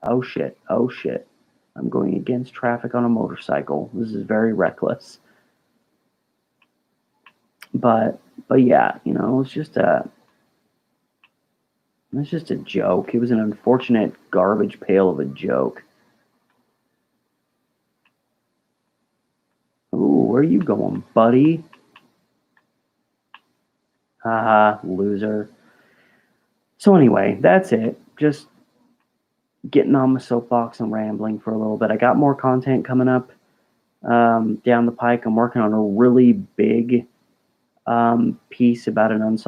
Oh shit, oh shit. I'm going against traffic on a motorcycle. This is very reckless. But yeah, it's just a joke. It was an unfortunate garbage pail of a joke. Ooh, where are you going, buddy? Haha, loser. So anyway, that's it. Just getting on my soapbox and rambling for a little bit. I got more content coming up down the pike. I'm working on a really big piece about an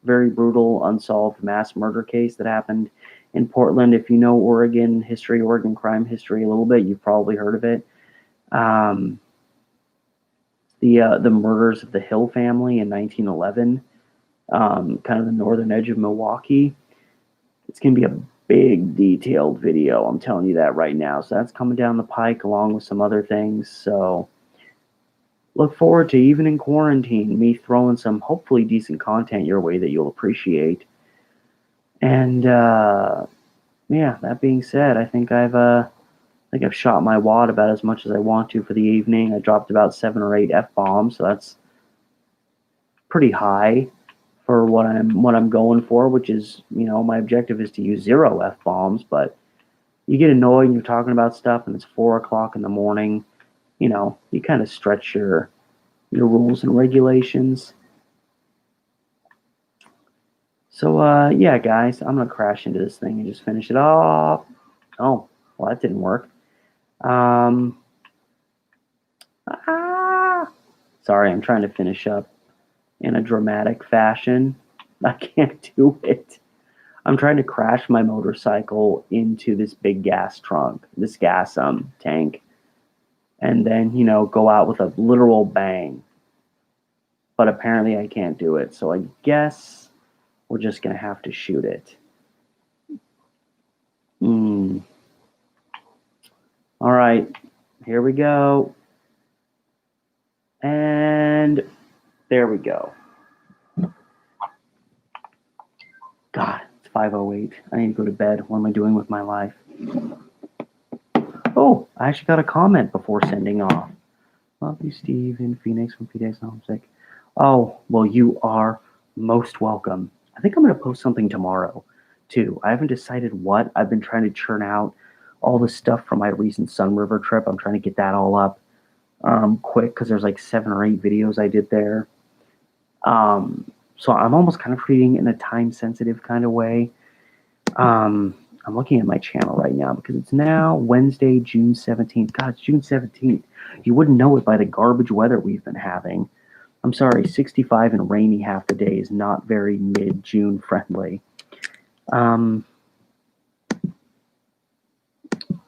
very brutal, unsolved mass murder case that happened in Portland. If you know Oregon history, Oregon crime history a little bit, you've probably heard of it. The murders of the Hill family in 1911, kind of the northern edge of Milwaukee. It's going to be a big, detailed video. I'm telling you that right now. So that's coming down the pike along with some other things. So look forward to, even in quarantine, me throwing some hopefully decent content your way that you'll appreciate. And yeah, that being said, I think I've shot my wad about as much as I want to for the evening. I dropped about 7 or 8 F-bombs, so that's pretty high for what I'm going for, which is, my objective is to use 0 F-bombs, but you get annoyed and you're talking about stuff and it's 4 o'clock in the morning, you kind of stretch your rules and regulations. So yeah, guys, I'm gonna crash into this thing and just finish it off. Oh, well, that didn't work. Sorry, I'm trying to finish up in a dramatic fashion. I can't do it. I'm trying to crash my motorcycle into this big gas tank, and then, go out with a literal bang. But apparently I can't do it, so I guess we're just gonna have to shoot it. All right, here we go. And there we go. God, it's 5:08. I need to go to bed. What am I doing with my life? Oh, I actually got a comment before sending off. Love you, Steve in Phoenix from PDX Homesick. Oh, well, you are most welcome. I think I'm going to post something tomorrow, too. I haven't decided what. I've been trying to churn out all the stuff from my recent Sunriver trip. I'm trying to get that all up quick because there's like 7 or 8 videos I did there. So I'm almost kind of treating it in a time-sensitive kind of way. I'm looking at my channel right now because it's now Wednesday, June 17th. God, it's June 17th. You wouldn't know it by the garbage weather we've been having. I'm sorry, 65 and rainy half the day is not very mid-June friendly.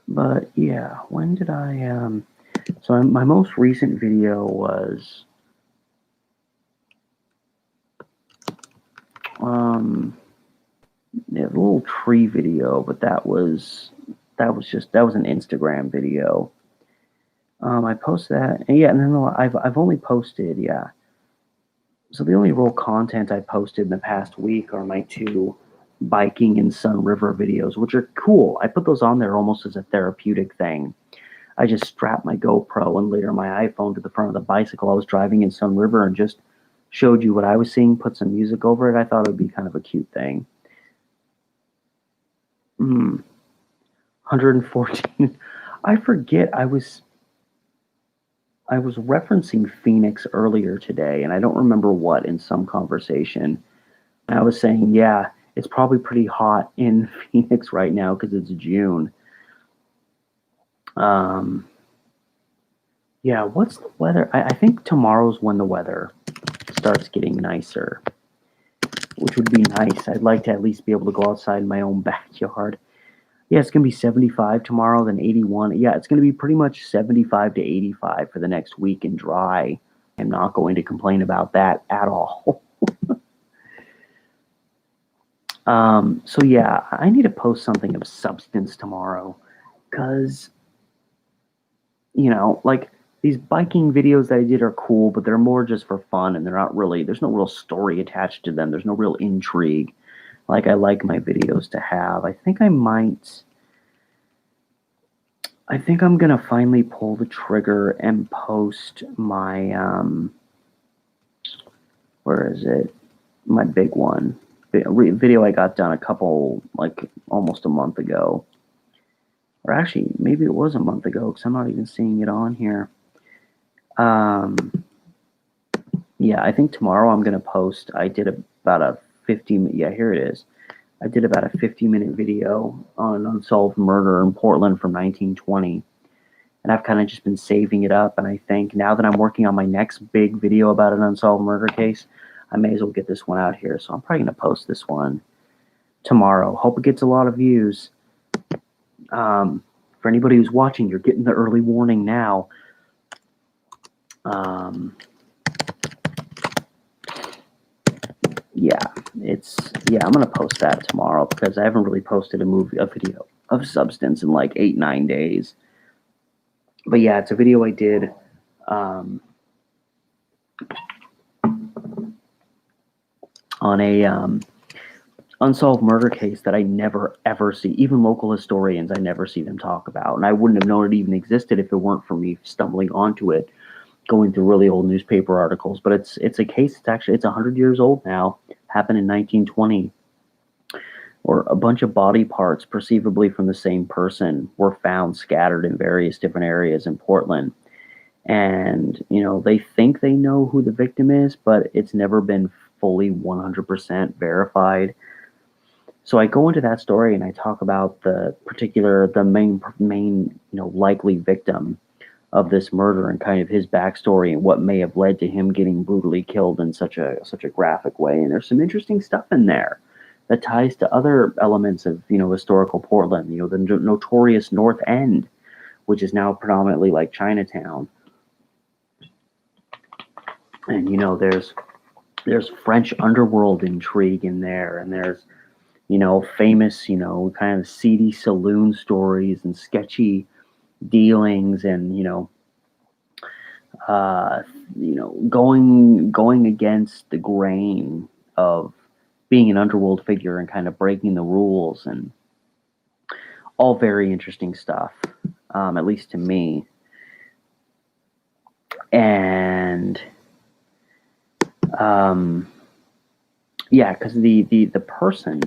But yeah, when did I, so my most recent video was, a little tree video, but that was an Instagram video. I posted that, and yeah, and then I've only posted, yeah. So the only real content I posted in the past week are my two biking and Sun River videos, which are cool. I put those on there almost as a therapeutic thing. I just strapped my GoPro and later my iPhone to the front of the bicycle I was driving in Sun River and just showed you what I was seeing, put some music over it. I thought it would be kind of a cute thing. 114. I forget. I was referencing Phoenix earlier today, and I don't remember what in some conversation. I was saying, yeah, it's probably pretty hot in Phoenix right now because it's June. Um, yeah, what's the weather? I think tomorrow's when the weather starts getting nicer, which would be nice. I'd like to at least be able to go outside in my own backyard. Yeah, it's going to be 75 tomorrow, then 81. Yeah, it's going to be pretty much 75 to 85 for the next week and dry. I'm not going to complain about that at all. So yeah, I need to post something of substance tomorrow because, like these biking videos that I did are cool, but they're more just for fun and they're not really, there's no real story attached to them. There's no real intrigue like I like my videos to have. I think I'm gonna finally pull the trigger and post my where is it? My big one video I got done a couple like almost a month ago, or actually maybe it was a month ago because I'm not even seeing it on here. Yeah, I think tomorrow I'm gonna post. I did about a 50. Yeah, here it is. I did about a 50-minute video on an unsolved murder in Portland from 1920. And I've kind of just been saving it up. And I think now that I'm working on my next big video about an unsolved murder case, I may as well get this one out here. So I'm probably going to post this one tomorrow. Hope it gets a lot of views. For anybody who's watching, you're getting the early warning now. Yeah, I'm going to post that tomorrow because I haven't really posted a video of substance in like 8-9 days. But yeah, it's a video I did on a unsolved murder case that I never ever see. Even local historians, I never see them talk about, and I wouldn't have known it even existed if it weren't for me stumbling onto it, going through really old newspaper articles. But it's a case. It's 100 years old now. Happened in 1920. Or a bunch of body parts, perceivably from the same person, were found scattered in various different areas in Portland. And, they think they know who the victim is, but it's never been fully 100% verified. So I go into that story and I talk about the main, likely victim of this murder and kind of his backstory and what may have led to him getting brutally killed in such a graphic way. And there's some interesting stuff in there that ties to other elements of historical Portland. The notorious North End, which is now predominantly like Chinatown. And there's French underworld intrigue in there, and there's famous kind of seedy saloon stories and sketchy dealings, and going against the grain of being an underworld figure and kind of breaking the rules, and all very interesting stuff, at least to me. And yeah, because the person,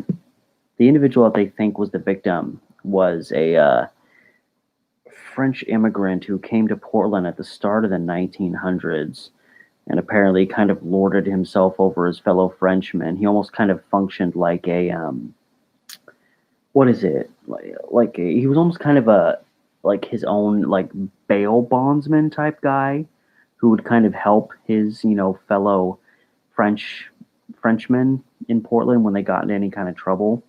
the individual that they think was the victim, was a French immigrant who came to Portland at the start of the 1900s and apparently kind of lorded himself over his fellow Frenchmen. He almost kind of functioned like a what is it? He was almost kind of like his own like bail bondsman type guy who would kind of help his fellow Frenchmen in Portland when they got into any kind of trouble.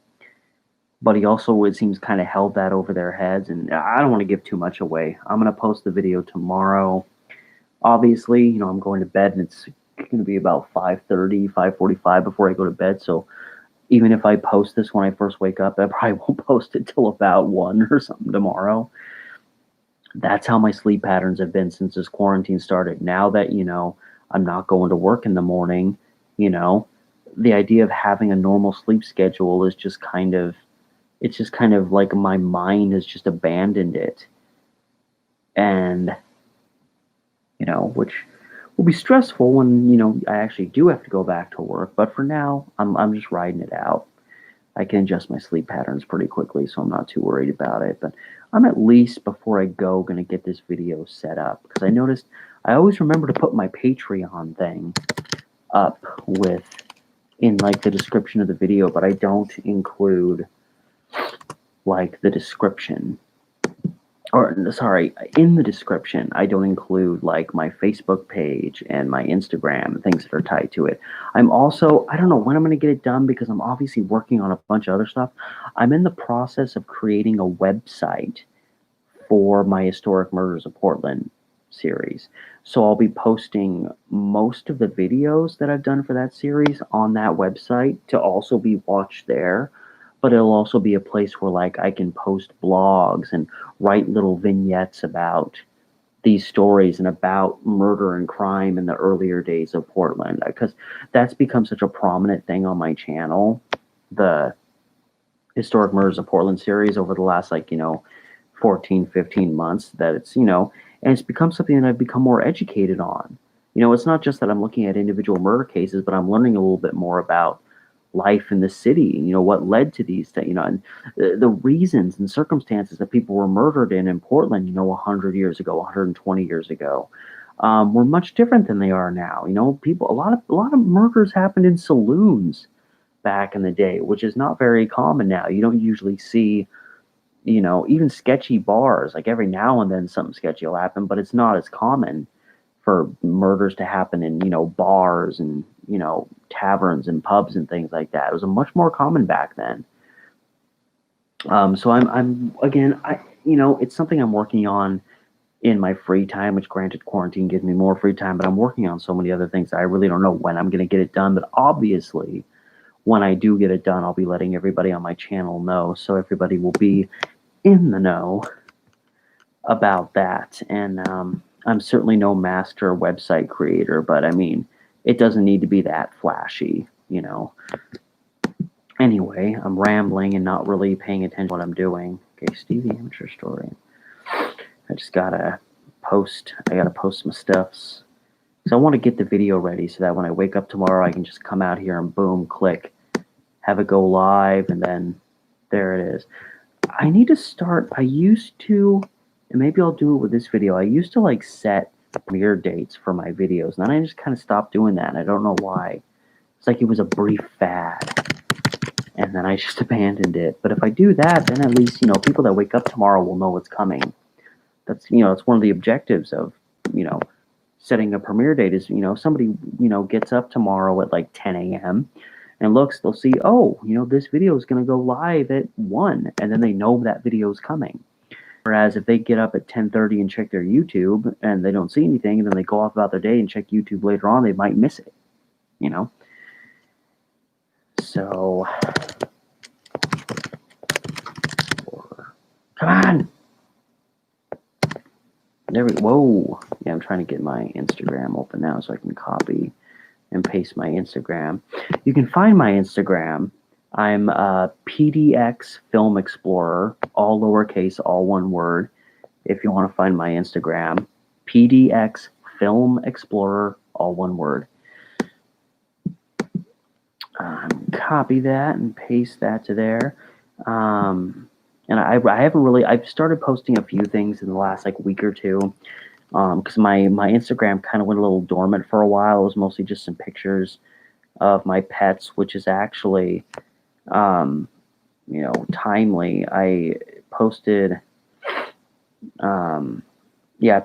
But he also, it seems, kind of held that over their heads. And I don't want to give too much away. I'm going to post the video tomorrow. Obviously, I'm going to bed, and it's going to be about 5:30, 5:45 before I go to bed. So even if I post this when I first wake up, I probably won't post it till about 1 or something tomorrow. That's how my sleep patterns have been since this quarantine started. Now that, I'm not going to work in the morning, you know, the idea of having a normal sleep schedule is just kind of, it's just kind of like my mind has just abandoned it. And, which will be stressful when, I actually do have to go back to work. But for now, I'm just riding it out. I can adjust my sleep patterns pretty quickly, so I'm not too worried about it. But I'm at least, before I go, going to get this video set up, because I noticed I always remember to put my Patreon thing up with in like the description of the video, but I don't include like the description, or sorry, in the description I don't include like my Facebook page and my Instagram and things that are tied to it. I'm also, I don't know when I'm going to get it done, because I'm obviously working on a bunch of other stuff. I'm in the process of creating a website for my Historic Murders of Portland series. So I'll be posting most of the videos that I've done for that series on that website to also be watched there. But it'll also be a place where like I can post blogs and write little vignettes about these stories and about murder and crime in the earlier days of Portland, because that's become such a prominent thing on my channel, the Historic Murders of Portland series, over the last 14, 15 months, that it's, and it's become something that I've become more educated on. It's not just that I'm looking at individual murder cases, but I'm learning a little bit more about life in the city, what led to these things, and the reasons and circumstances that people were murdered in Portland, 100 years ago, 120 years ago, were much different than they are now. A lot of murders happened in saloons back in the day, which is not very common now. You don't usually see, even sketchy bars. Like every now and then something sketchy will happen, but it's not as common for murders to happen in, bars and, taverns and pubs and things like that. It was a much more common back then. So I'm again, it's something I'm working on in my free time, which granted quarantine gives me more free time, but I'm working on so many other things that I really don't know when I'm going to get it done. But obviously, when I do get it done, I'll be letting everybody on my channel know, so everybody will be in the know about that. And I'm certainly no master website creator, but I mean, it doesn't need to be that flashy, Anyway, I'm rambling and not really paying attention to what I'm doing. Okay, Stevie Amateur Story. I just gotta post my stuffs. So I want to get the video ready so that when I wake up tomorrow, I can just come out here and boom, click, have it go live, and then there it is. I need to start, I used to, and maybe I'll do it with this video, I used to like set premiere dates for my videos, and then I just kind of stopped doing that, and I don't know why. It's like it was a brief fad, and then I just abandoned it. But if I do that, then at least, people that wake up tomorrow will know what's coming. That's, it's one of the objectives of, setting a premiere date is, somebody, gets up tomorrow at like 10 a.m. and looks, they'll see, oh, this video is going to go live at 1, and then they know that video is coming. Whereas if they get up at 10:30 and check their YouTube and they don't see anything, and then they go off about their day and check YouTube later on, they might miss it, So, come on! There we go. Whoa! Yeah, I'm trying to get my Instagram open now so I can copy and paste my Instagram. You can find my Instagram. I'm PDX Film Explorer, all lowercase, all one word. If you want to find my Instagram, PDX Film Explorer, all one word. Copy that and paste that to there. And I haven't really, I've started posting a few things in the last week or two, because my Instagram kind of went a little dormant for a while. It was mostly just some pictures of my pets, which is actually, timely. I posted, a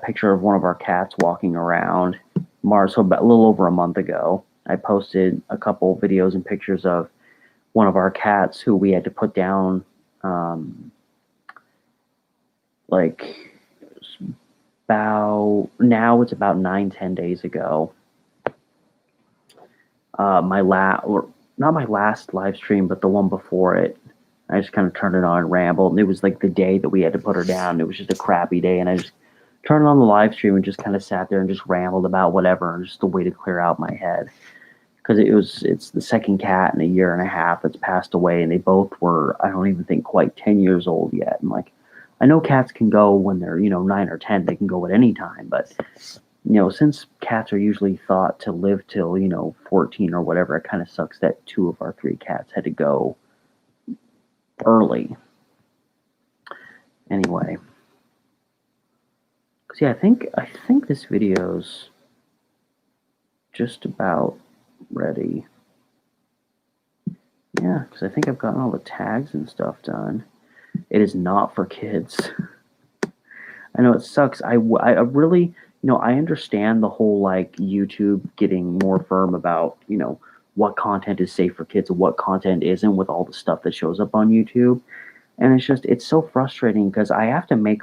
picture of one of our cats walking around, so about a little over a month ago. I posted a couple videos and pictures of one of our cats who we had to put down, it's about 9-10 days ago. Not my last live stream, but the one before it. I just kind of turned it on and rambled, and it was like the day that we had to put her down. It was just a crappy day, and I just turned on the live stream and just kind of sat there and just rambled about whatever, and just a way to clear out my head. Because it's the second cat in a year and a half that's passed away, and they both were, I don't even think, quite 10 years old yet. And like, I know cats can go when they're 9 or 10, they can go at any time, but since cats are usually thought to live till 14 or whatever, it kind of sucks that 2 of our 3 cats had to go early. Anyway, because yeah, I think this video's just about ready. Yeah, because I think I've gotten all the tags and stuff done. It is not for kids. I know it sucks. I really, I understand the whole like YouTube getting more firm about, what content is safe for kids and what content isn't with all the stuff that shows up on YouTube. And it's so frustrating because I have to make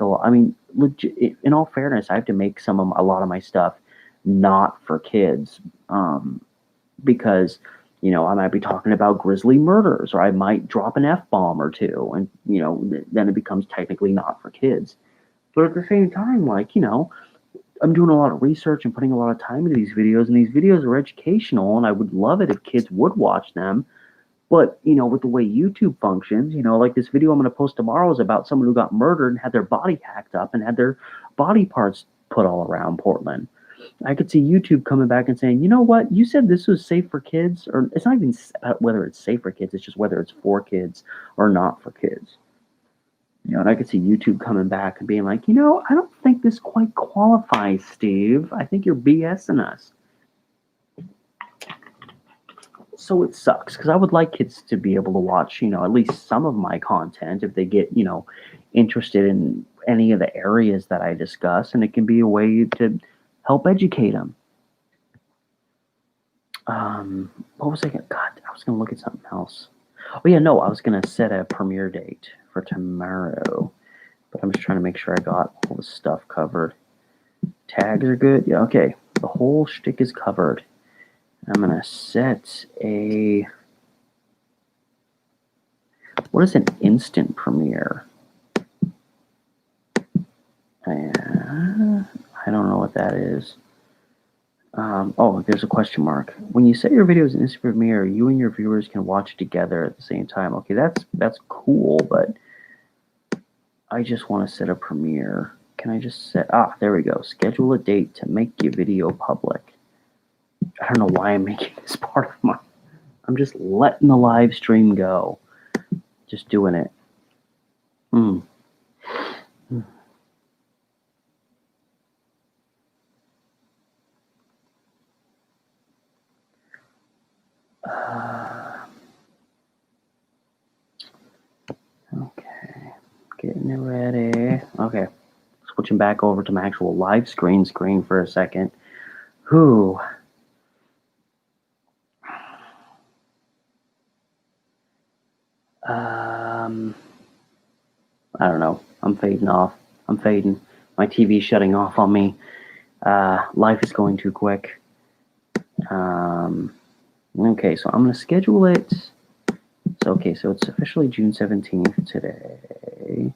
legit, in all fairness, I have to make a lot of my stuff not for kids. Because, I might be talking about grisly murders, or I might drop an F-bomb or two, and, then it becomes technically not for kids. But at the same time, like, I'm doing a lot of research and putting a lot of time into these videos, and these videos are educational, and I would love it if kids would watch them. But, with the way YouTube functions, like this video I'm going to post tomorrow is about someone who got murdered and had their body hacked up and had their body parts put all around Portland. I could see YouTube coming back and saying, you know what, you said this was safe for kids, or it's not even about whether it's safe for kids, it's just whether it's for kids or not for kids. And I could see YouTube coming back and being like, I don't think this quite qualifies, Steve. I think you're BSing us. So it sucks because I would like kids to be able to watch, at least some of my content if they get, interested in any of the areas that I discuss, and it can be a way to help educate them. What was I going to, God, I was going to look at something else. Oh yeah, no, I was going to set a premiere date for tomorrow, but I'm just trying to make sure I got all the stuff covered. Tags are good. Yeah, okay. The whole shtick is covered. I'm going to set what is an instant premiere? I don't know what that is. Oh, there's a question mark. When you set your video as an instant premiere, you and your viewers can watch it together at the same time. Okay, that's cool, but I just want to set a premiere. Can I just set, there we go. Schedule a date to make your video public. I don't know why I'm making this part of my, I'm just letting the live stream go. Just doing it. Okay, getting it ready. Okay, switching back over to my actual live screen for a second. Whew. I don't know. I'm fading off. I'm fading. My TV's shutting off on me. Life is going too quick. Okay, so I'm going to schedule it. So, okay, so it's officially June 17th today.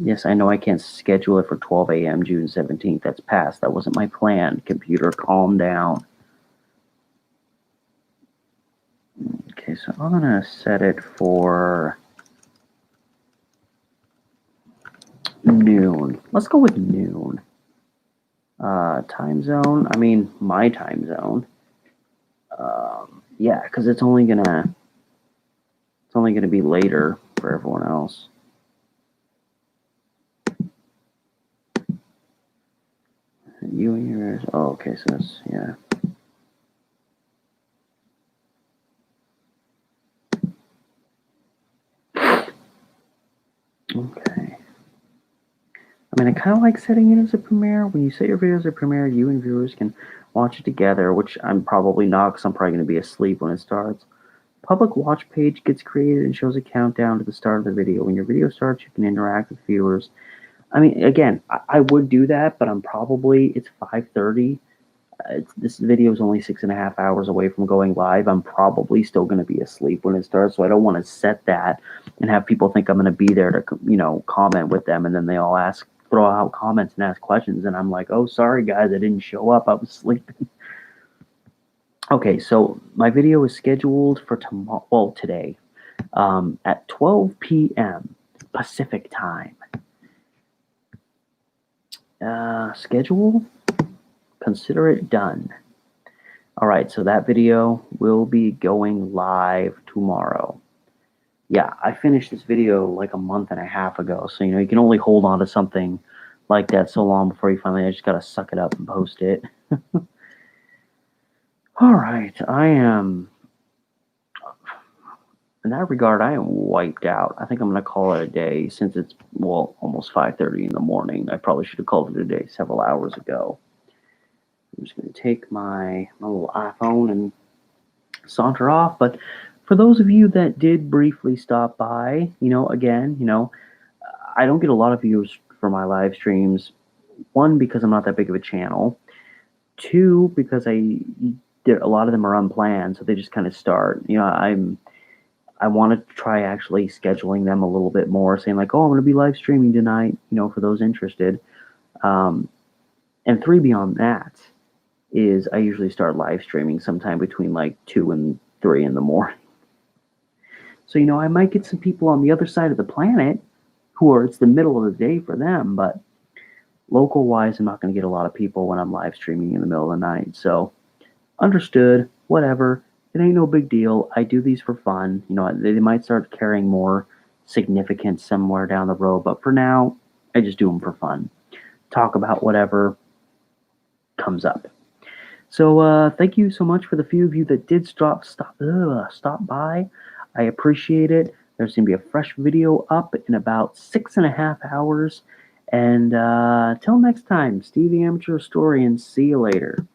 Yes, I know I can't schedule it for 12 a.m. June 17th. That's past. That wasn't my plan. Computer, calm down. Okay, so I'm going to set it for noon. Let's go with noon. Time zone, I mean, my time zone. Yeah, because it's only gonna be later for everyone else. You and yours. Oh, okay, so that's, yeah. Okay. I mean, I kind of like setting it as a premiere. When you set your video as a premiere, you and viewers can watch it together, which I'm probably not, because I'm probably going to be asleep when it starts. Public watch page gets created and shows a countdown to the start of the video. When your video starts, you can interact with viewers. I mean, again, I would do that, but it's 5:30. This video is only 6.5 hours away from going live. I'm probably still going to be asleep when it starts, so I don't want to set that and have people think I'm going to be there to, comment with them, and then they all throw out comments and ask questions, and I'm like, oh, sorry guys, I didn't show up. I was sleeping. Okay, so my video is scheduled for tomorrow. Well, today, at 12 p.m. Pacific time. Schedule. Consider it done. All right, so that video will be going live tomorrow. Yeah, I finished this video like a month and a half ago, so you can only hold on to something like that so long before you finally. I just gotta suck it up and post it. All right, in that regard, I am wiped out. I think I'm gonna call it a day since it's almost 5:30 in the morning. I probably should have called it a day several hours ago. I'm just going to take my little iPhone and saunter off. But for those of you that did briefly stop by, again, I don't get a lot of views for my live streams. One, because I'm not that big of a channel. Two, because a lot of them are unplanned, so they just kind of start. I want to try actually scheduling them a little bit more, saying like, oh, I'm going to be live streaming tonight, for those interested. And three, beyond that, is I usually start live streaming sometime between like 2 and 3 in the morning. So, I might get some people on the other side of the planet it's the middle of the day for them, but local wise, I'm not going to get a lot of people when I'm live streaming in the middle of the night. So, understood, whatever. It ain't no big deal. I do these for fun. They might start carrying more significance somewhere down the road, but for now, I just do them for fun. Talk about whatever comes up. So thank you so much for the few of you that did stop by. I appreciate it. There's going to be a fresh video up in about 6.5 hours. And till next time, Steve the Amateur Historian. See you later.